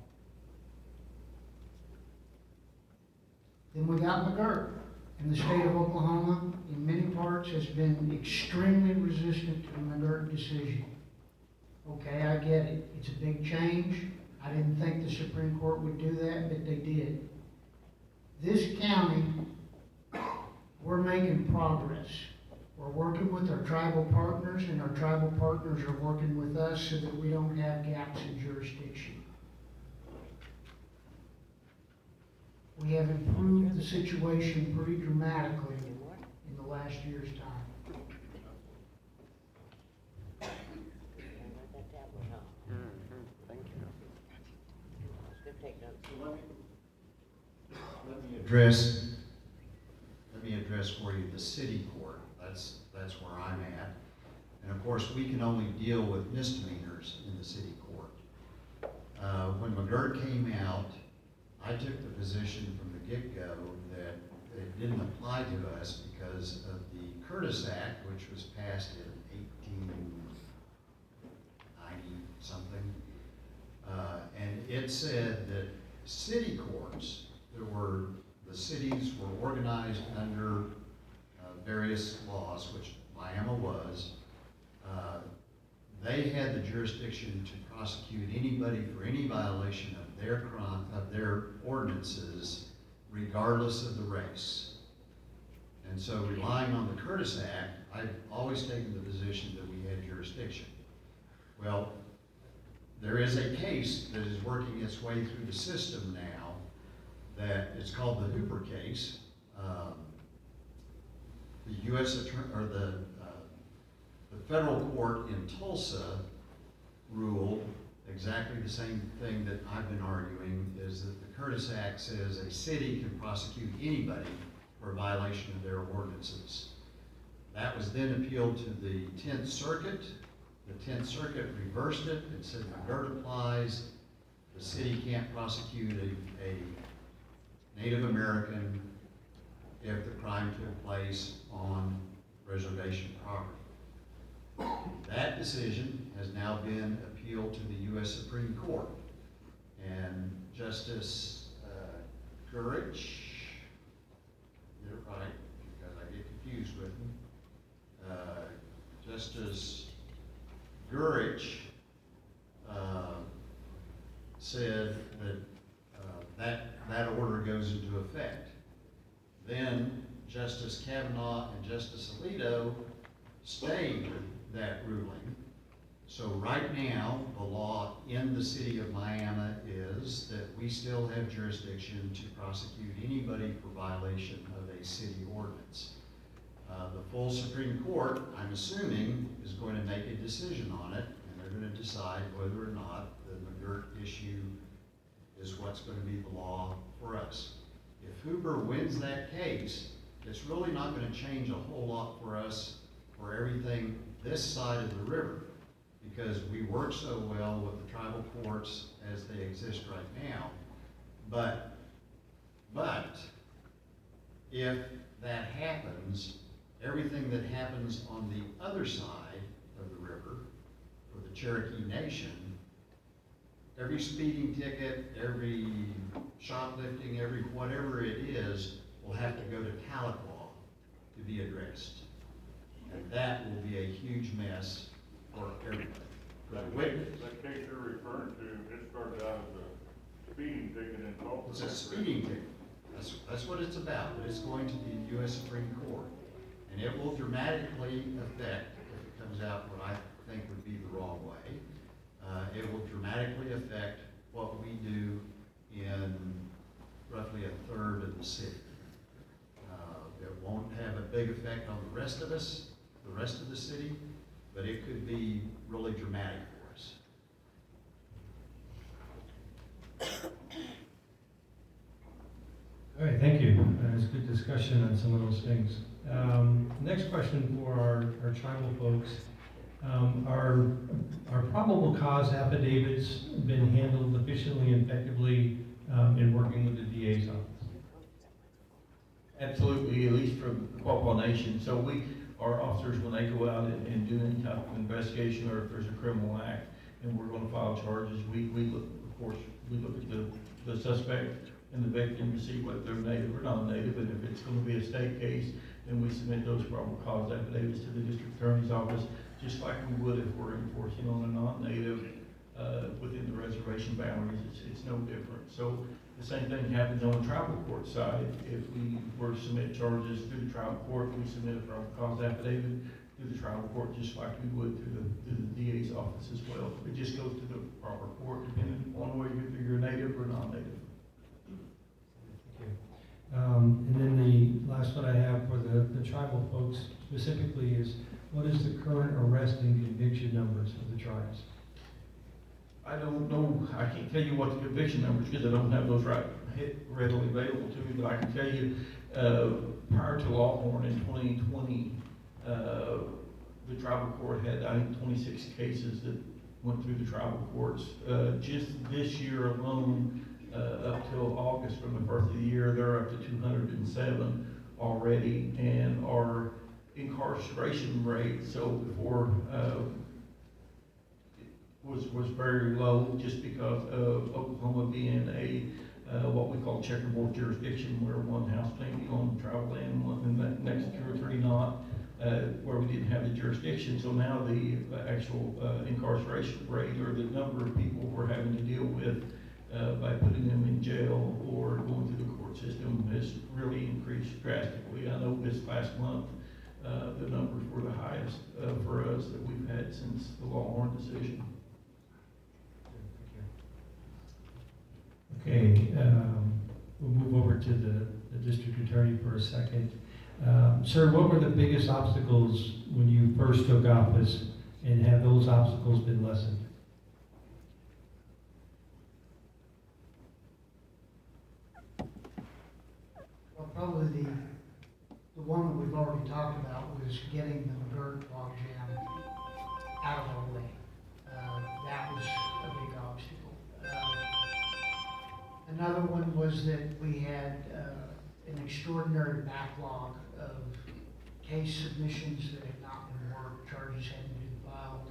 Then we got McGirt, and the state of Oklahoma, in many parts, has been extremely resistant to the McGirt decision. Okay, I get it. It's a big change. I didn't think the Supreme Court would do that, but they did. This county, we're making progress. We're working with our tribal partners, and our tribal partners are working with us so that we don't have gaps in jurisdiction. We have improved the situation pretty dramatically in the last year's time. Let me address for you the city court. That's where I'm at. And of course, we can only deal with misdemeanors in the city court. When McGirt came out, I took the position from the get-go that it didn't apply to us because of the Curtis Act, which was passed in 1890 something. And it said that city courts, the cities were organized under various laws, which Miami was. They had the jurisdiction to prosecute anybody for any violation of their ordinances, regardless of the race. And so, relying on the Curtis Act, I've always taken the position that we had jurisdiction. Well, there is a case that is working its way through the system now that is called the Hooper case. The U.S. attorney, or the federal court in Tulsa ruled exactly the same thing that I've been arguing, is that the Curtis Act says a city can prosecute anybody for a violation of their ordinances. That was then appealed to the 10th Circuit. The 10th Circuit reversed it and said McGirt applies. The city can't prosecute a Native American if the crime took place on reservation property. That decision has now been appealed to the U.S. Supreme Court. And Justice Gurich, get it right, because I get confused with him. Justice Gurich said that that order goes into effect. Then Justice Kavanaugh and Justice Alito stayed that ruling. So right now, the law in the city of Miami is that we still have jurisdiction to prosecute anybody for violation of a city ordinance. The full Supreme Court, I'm assuming, is going to make a decision on it, and they're going to decide whether or not the McGirt issue is what's going to be the law for us. If Hoover wins that case, it's really not going to change a whole lot for us for everything this side of the river, because we work so well with the tribal courts as they exist right now. But if that happens, everything that happens on the other side of the river, for the Cherokee Nation, every speeding ticket, every shoplifting, every whatever it is, will have to go to Tahlequah to be addressed. And that will be a huge mess for everybody. That case you're referring to, it started out as a speeding ticket in Tulsa. It's a speeding ticket. That's what it's about, but it's going to the U.S. Supreme Court. And it will dramatically affect, if it comes out what I think would be the wrong way, it will dramatically affect what we do in roughly a third of the city. It won't have a big effect on the rest of us, the rest of the city, but it could be really dramatic for us. All right, thank you. It's a good discussion on some of those things. Next question for our tribal folks. Are probable cause affidavits been handled efficiently and effectively in working with the DA's office? Absolutely, at least from Quapaw Nation. So our officers, when they go out and do any type of investigation, or if there's a criminal act, and we're gonna file charges, we look, of course, we look at the suspect and the victim to see whether they're native or non-native, and if it's gonna be a state case, then we submit those probable cause affidavits to the district attorney's office, just like we would if we're enforcing on a non-native, within the reservation boundaries. It's no different. So the same thing happens on the tribal court side. If we were to submit charges through the tribal court, we submit a probable cause affidavit through the tribal court, just like we would through the DA's office as well. It just goes to the proper court, depending on whether you're native or non-native. And then the last one I have for the tribal folks specifically is, what is the current arrest and conviction numbers of the tribes? I don't know, I can't tell you what the conviction numbers, because I don't have those readily available to me, but I can tell you, prior to Lawhorn in 2020, the tribal court had, I think, 26 cases that went through the tribal courts. Just this year alone, up till August from the first of the year, they're up to 207 already, and our incarceration rate, so before, was very low, just because of Oklahoma being a what we call checkerboard jurisdiction, where one house claim be on travel land, and the next 2 or 3 not, where we didn't have the jurisdiction. So now the actual incarceration rate, or the number of people we're having to deal with by putting them in jail or going through the court system, has really increased drastically. I know this last month, the numbers were the highest for us that we've had since the Lawhorn decision. Okay, we'll move over to the district attorney for a second. Sir, what were the biggest obstacles when you first took office, and have those obstacles been lessened? Well, probably the one that we've already talked about was getting the McGirt logjam out of our way. That was a big obstacle. Another one was that we had an extraordinary backlog of case submissions that had not been worked, charges hadn't been filed.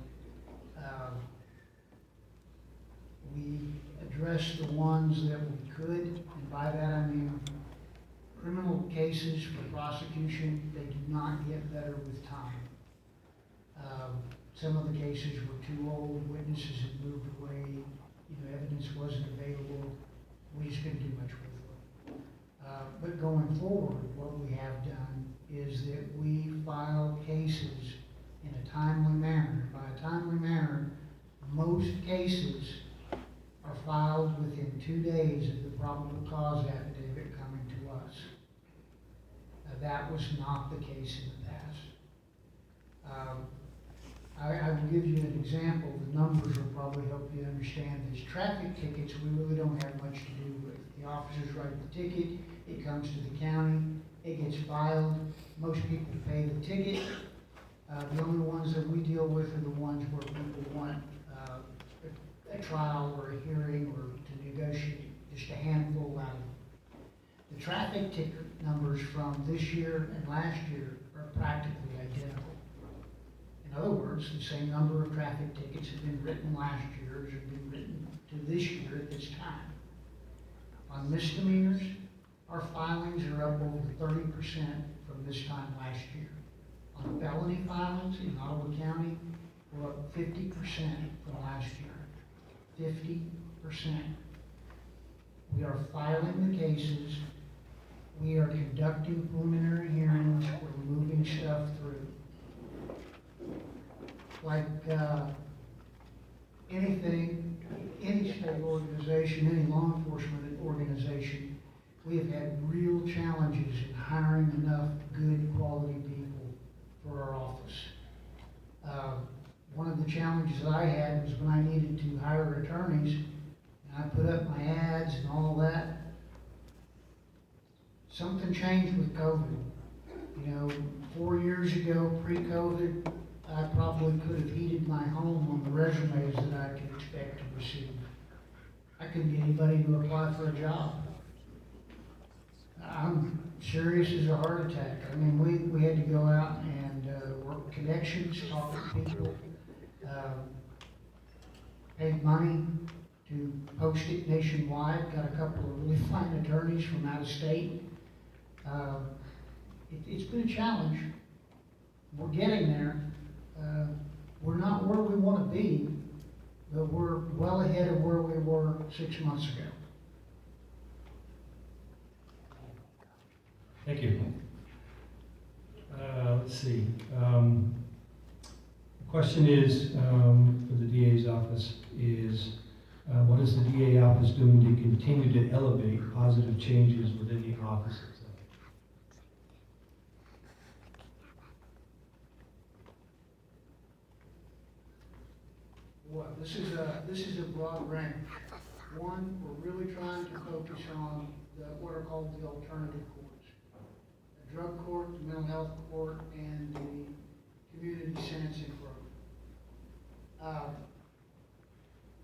We addressed the ones that we could, and by that I mean criminal cases for prosecution, they do not get better with time. Some of the cases were too old, witnesses had moved away, evidence wasn't available. We just couldn't do much with them. But going forward, what we have done is that we file cases in a timely manner. By a timely manner, most cases are filed within 2 days of the probable cause affidavit coming to us. That was not the case in the past. I will give you an example. The numbers will probably help you understand this. Traffic tickets, we really don't have much to do with. The officers write the ticket, it comes to the county, it gets filed. Most people pay the ticket. The only ones that we deal with are the ones where people want a trial or a hearing or to negotiate, just a handful out of them. The traffic ticket numbers from this year and last year are practically identical. In other words, the same number of traffic tickets have been written last year as have been written to this year at this time. On misdemeanors, our filings are up over 30% from this time last year. On felony filings in Ottawa County, we're up 50% from last year. 50%. We are filing the cases. We are conducting preliminary hearings. We're moving stuff through. Like anything, any state organization, any law enforcement organization, we have had real challenges in hiring enough good quality people for our office. One of the challenges I had was when I needed to hire attorneys, and I put up my ads and all that. Something changed with COVID. 4 years ago, pre-COVID, I probably could have heated my home on the resumes that I could expect to receive. I couldn't get anybody to apply for a job. I'm serious as a heart attack. I mean, we had to go out and, work connections, talk to people, paid money to post it nationwide, got a couple of really fine attorneys from out of state. It's been a challenge. We're getting there. We're not where we want to be, but we're well ahead of where we were 6 months ago. Thank you. Let's see. The question is, for the DA's office is, what is the DA office doing to continue to elevate positive changes within the offices? Well, this is a broad range. One, we're really trying to focus on what are called the alternative courts. The drug court, the mental health court, and the community sentencing program.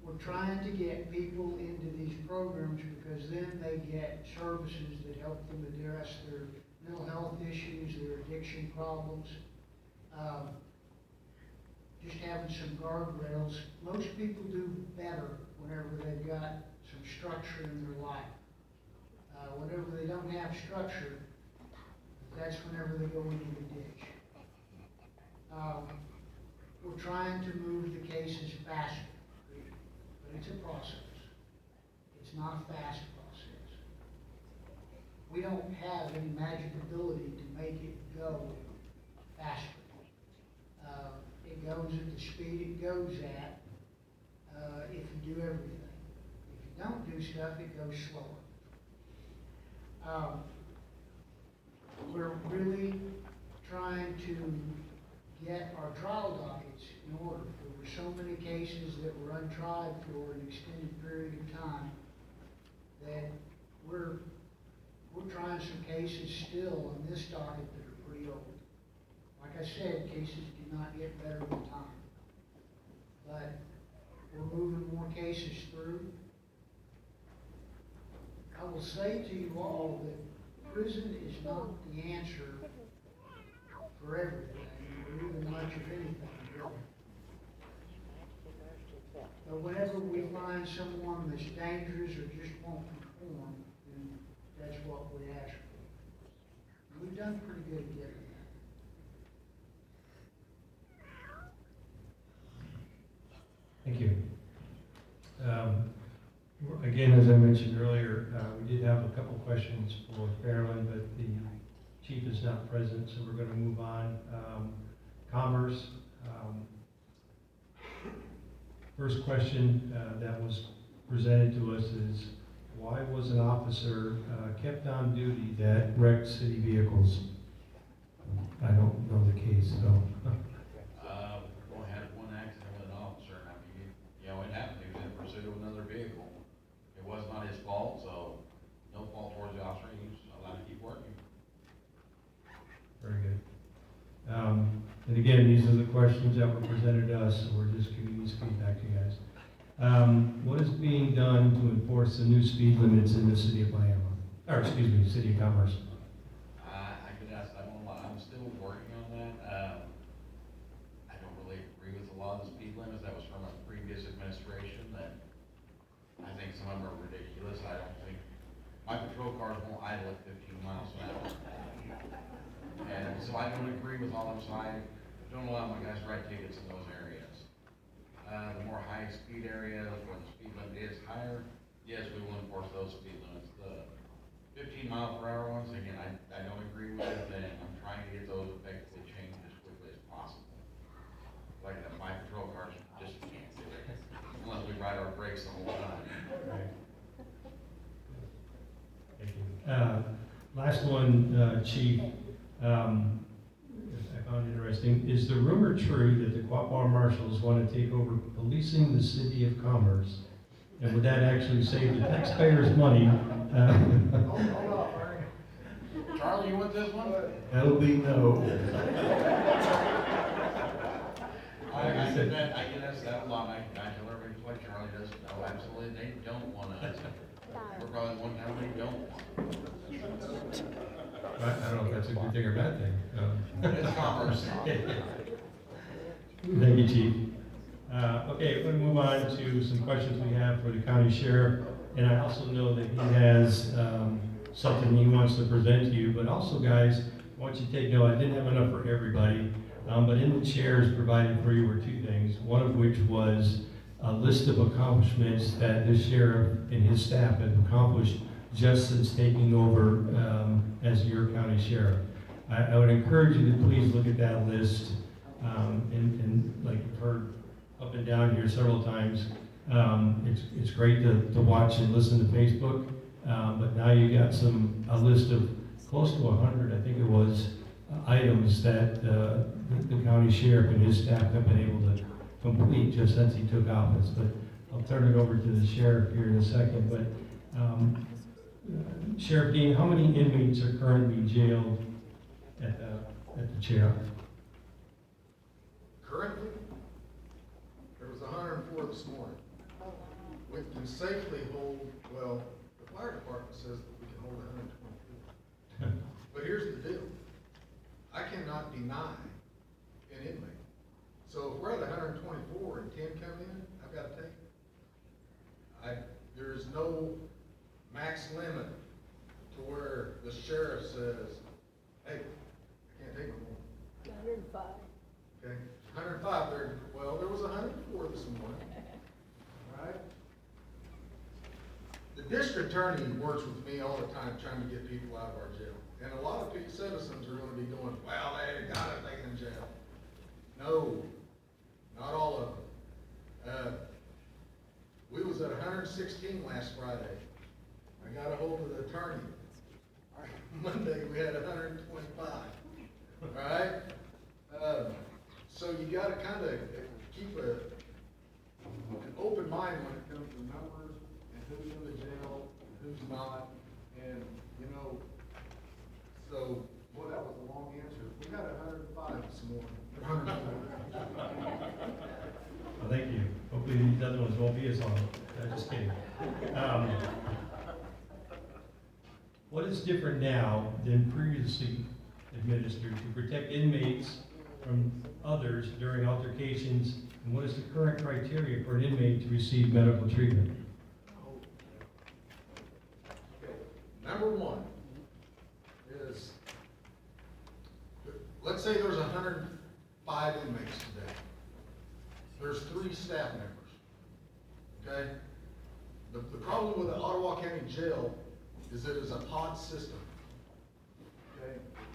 We're trying to get people into these programs because then they get services that help them address their mental health issues, their addiction problems. Just having some guardrails. Most people do better whenever they've got some structure in their life. Whenever they don't have structure, that's whenever they go into the ditch. We're trying to move the cases faster, but it's a process. It's not a fast process. We don't have any magic ability to make it go faster. It goes at the speed it goes at if you do everything. If you don't do stuff, it goes slower. We're really trying to get our trial dockets in order. There were so many cases that were untried for an extended period of time that we're trying some cases still on this docket that are pretty old. Like I said, cases do not get better with time. But we're moving more cases through. I will say to you all that prison is not the answer for everything, or even much of anything, really. But whenever we find someone that's dangerous or just won't conform, then that's what we ask for. We've done pretty good at getting that. Thank you. Again, as I mentioned earlier, we did have a couple questions for Fairland, but the chief is not present, so we're going to move on. Commerce. First question that was presented to us is, why was an officer kept on duty that wrecked city vehicles? I don't know the case, so. We had one accident with an officer, and I mean, you know, it happened, he was in pursuit of another vehicle. It was not his fault, so no fault towards the officer, he was allowed to keep working. Very good. And again, these are the questions that were presented to us, so we're just giving these feedback to you guys. What is being done to enforce the new speed limits in the city of Miami? Or excuse me, city of Commerce? I could ask that one a lot, I'm still working on that. I don't really agree with a lot of the speed limits, that was from a previous administration, that I think some of them are ridiculous. I don't think, my patrol cars won't idle at 15 miles an hour. And so I don't agree with all of them, so I don't allow my guys to write tickets in those areas. The more high-speed areas where the speed limit is higher, yes, we will enforce those speed limits. The 15-mile-per-hour ones, again, I don't agree with, and I'm trying to get those effectively changed as quickly as possible. Like my patrol cars just can't do it, unless we ride our brakes the whole time. Right. Thank you. Last one, Chief. I found interesting. Is the rumor true that the Quapaw Marshals want to take over policing the city of Commerce? And would that actually save the taxpayers money? Hold off, Ernie. Charlie, you want this one? That'll be no. I get asked that a lot, I tell everybody just like Charlie does, no, absolutely, they don't want us. We're probably wondering how many don't. I don't know if that's a good thing or bad thing. It's commerce. Thank you, Chief. Okay, we're going to move on to some questions we have for the county sheriff. And I also know that he has something he wants to present to you. But also, guys, I want you to take note, I didn't have enough for everybody. But in the chairs provided for you were two things. One of which was a list of accomplishments that the sheriff and his staff have accomplished just since taking over as your county sheriff. I would encourage you to please look at that list. And like you've heard up and down here several times, it's great to watch and listen to Facebook, but now you got a list of close to 100, I think it was, items that the county sheriff and his staff have been able to complete just since he took office. But I'll turn it over to the sheriff here in a second. But Sheriff Dean, how many inmates are currently jailed at the jail? Currently, there was 104 this morning. We can safely hold, well, the fire department says that we can hold 124. But here's the deal. I cannot deny an inmate. So if we're at 124 and 10 come in, I've got to take it. There is no max limit to where the sheriff says, hey, I can't take no more. 105. Okay, 105 there, well, there was 104 this morning. All right? The district attorney works with me all the time trying to get people out of our jail. And a lot of citizens are gonna be going, well, they got it, they in jail. No, not all of them. We was at 116 last Friday. I got a hold of the attorney. Monday, we had 125, all right? So you gotta kinda keep an open mind when it comes to numbers and who's in the jail, and who's not, and, you know, so, boy, that was a long answer. We got 105 this morning. Well, thank you. Hopefully these other ones won't be as long. Just kidding. What is different now than previously administered to protect inmates from others during altercations? And what is the current criteria for an inmate to receive medical treatment? Okay, number one is, let's say there's 105 inmates today. There's 3 staff members, okay? The problem with the Ottawa County Jail is it is a pod system, okay?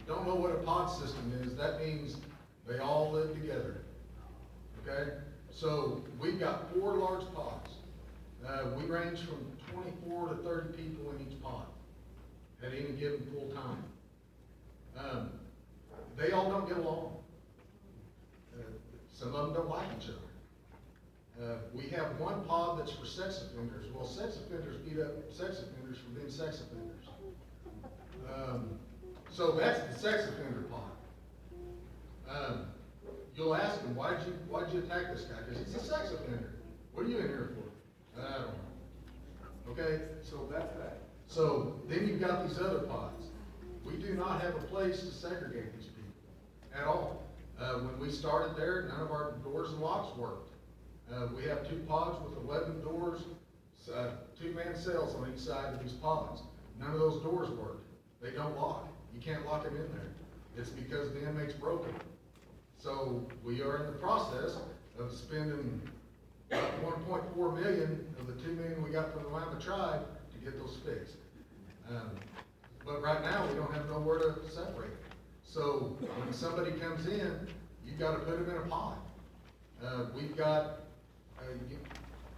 Don't know what a pod system is, that means they all live together, okay? So we've got 4 large pods. We range from 24 to 30 people in each pod at any given full time. They all don't get along. Some of them don't like each other. We have one pod that's for sex offenders. Well, sex offenders beat up sex offenders for being sex offenders. So that's the sex offender pod. You'll ask them, why'd you attack this guy? Because he's a sex offender. What are you in here for? I don't know. Okay, so that's that. So then you've got these other pods. We do not have a place to segregate these people at all. When we started there, none of our doors and locks worked. We have 2 pods with 11 doors, 2-man cells on each side of these pods. None of those doors work. They don't lock. You can't lock them in there. It's because the inmate's broken. So we are in the process of spending about 1.4 million of the 2 million we got from the Lima tribe to get those fixed. But right now, we don't have nowhere to separate. So when somebody comes in, you've got to put them in a pod. We've got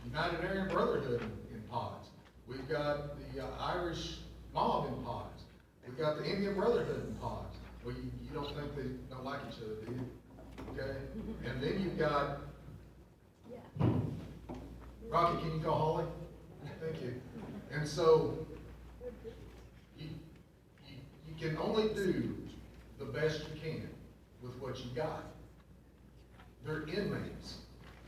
United Aryan Brotherhood in pods. We've got the Irish mob in pods. We've got the Indian Brotherhood in pods. Well, you don't think they don't like each other, do you? Okay? And then you've got, Rocky, can you call Holly? Thank you. And so, you can only do the best you can with what you got. They're inmates.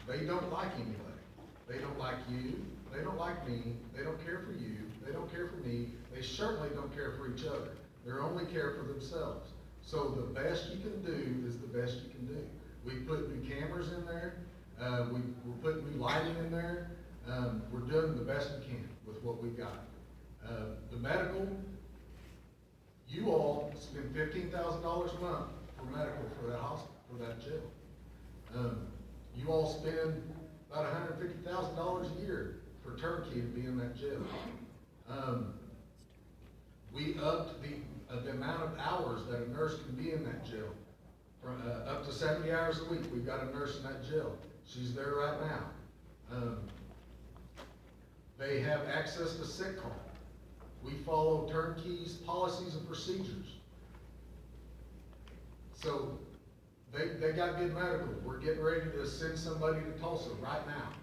They don't like anybody. They don't like you, they don't like me, they don't care for you, they don't care for me, they certainly don't care for each other. They only care for themselves. So the best you can do is the best you can do. We put new cameras in there, we're putting new lighting in there, we're doing the best we can with what we got. The medical, you all spend $15,000 a month for medical for that hospital, for that jail. You all spend about $150,000 a year for turnkey to be in that jail. We upped the amount of hours that a nurse can be in that jail. From, up to 70 hours a week, we've got a nurse in that jail. She's there right now. They have access to sick call. We follow turnkey's policies and procedures. So they got good medical. We're getting ready to send somebody to Tulsa right now.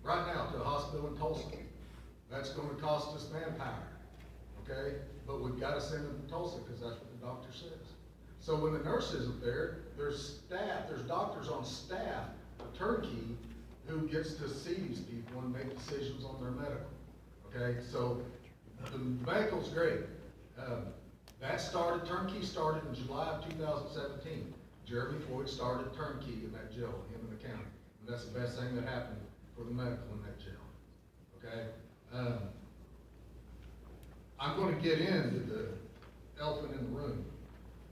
Right now to a hospital in Tulsa. That's going to cost us manpower, okay? But we've got to send them to Tulsa because that's what the doctor says. So when the nurse isn't there, there's staff, there's doctors on staff, a turnkey, who gets to see these people and make decisions on their medical, okay? So the medical's great. Turnkey started in July of 2017. Jeremy Floyd started turnkey in that jail, him and the county. And that's the best thing that happened for the medical in that jail, okay? I'm gonna get into the elephant in the room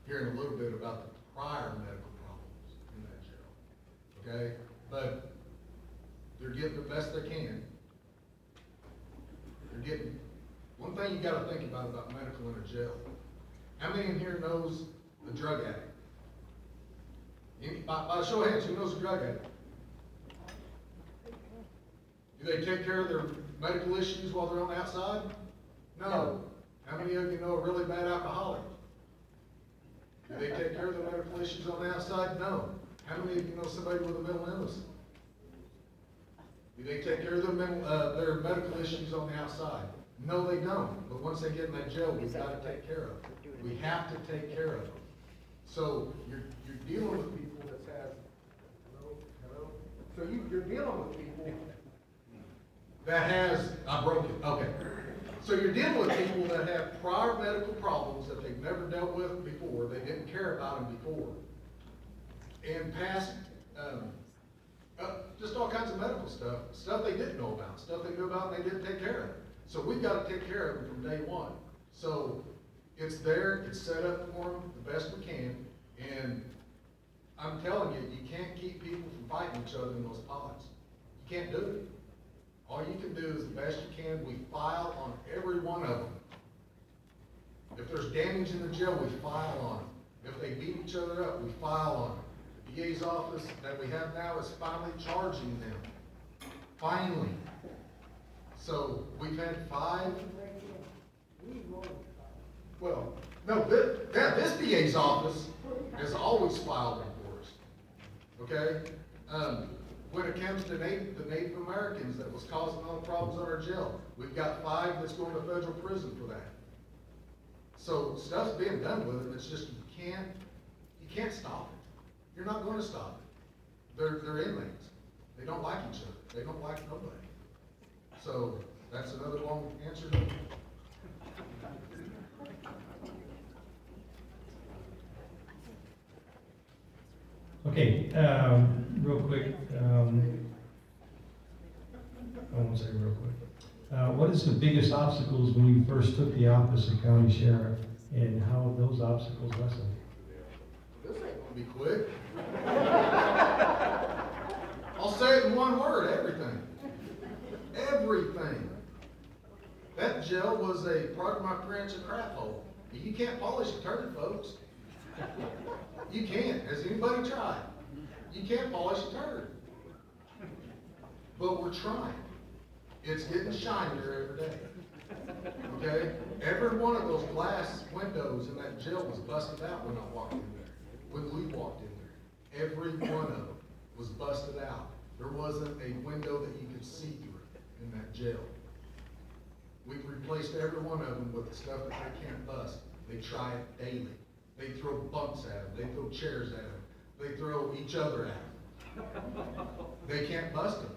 here in a little bit about the prior medical problems in that jail, okay? But they're getting the best they can. They're getting, one thing you gotta think about medical in a jail. How many in here knows a drug addict? By a show of hands, who knows a drug addict? Do they take care of their medical issues while they're on the outside? No. How many of you know a really bad alcoholic? Do they take care of their medical issues on the outside? No. How many of you know somebody with a mental illness? Do they take care of their medical issues on the outside? No, they don't. But once they get in that jail, we've got to take care of them. We have to take care of them. So you're dealing with people that have, hello? So you're dealing with people that has, I broke it, okay. So you're dealing with people that have prior medical problems that they've never dealt with before, they didn't care about them before. And past, just all kinds of medical stuff they didn't know about, stuff they knew about and they didn't take care of. So we've got to take care of them from day one. So it's there, it's set up for them the best we can, and I'm telling you, you can't keep people from fighting each other in those pods. You can't do it. All you can do is the best you can. We file on every one of them. If there's damage in the jail, we file on them. If they beat each other up, we file on them. The DA's office that we have now is finally charging them. Finally. So we've had 5. Well, no, this DA's office has always filed them for us. Okay? When it comes to the Native Americans that was causing all the problems in our jail, we've got 5 that's going to federal prison for that. So stuff's being done with it. It's just you can't stop it. You're not going to stop it. They're inmates. They don't like each other. They don't like nobody. So that's another long answer. Okay, real quick, I won't say real quick. What is the biggest obstacles when you first took the office of county sheriff, and how have those obstacles lessened? This ain't gonna be quick. I'll say it in one word, everything. Everything. That jail was a part of my parents' crap hole. You can't polish a turd, folks. You can't. Has anybody tried? You can't polish a turd. But we're trying. It's getting shinier every day. Okay? Every one of those glass windows in that jail was busted out when I walked in there. When we walked in there. Every one of them was busted out. There wasn't a window that you could see through in that jail. We've replaced every one of them with the stuff that they can't bust. They try it daily. They throw bumps at them. They throw chairs at them. They throw each other at them. They can't bust them.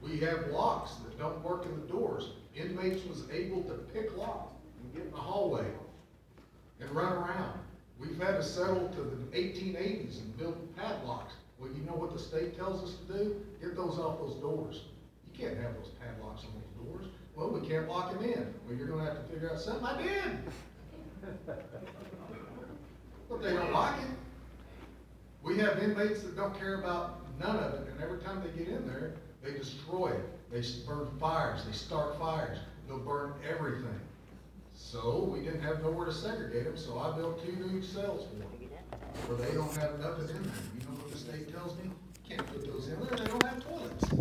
We have locks that don't work in the doors. Inmates was able to pick locks and get in the hallway and run around. We've had to settle to the 1880s and build padlocks. Well, you know what the state tells us to do? Get those off those doors. You can't have those padlocks on those doors. Well, we can't lock them in. Well, you're gonna have to figure out something. I did. But they don't like it. We have inmates that don't care about none of it, and every time they get in there, they destroy it. They burn fires, they start fires, they'll burn everything. So we didn't have nowhere to segregate them, so I built 2 new cells for them, where they don't have nothing in there. You know what the state tells me? Can't put those in there, they don't have toilets.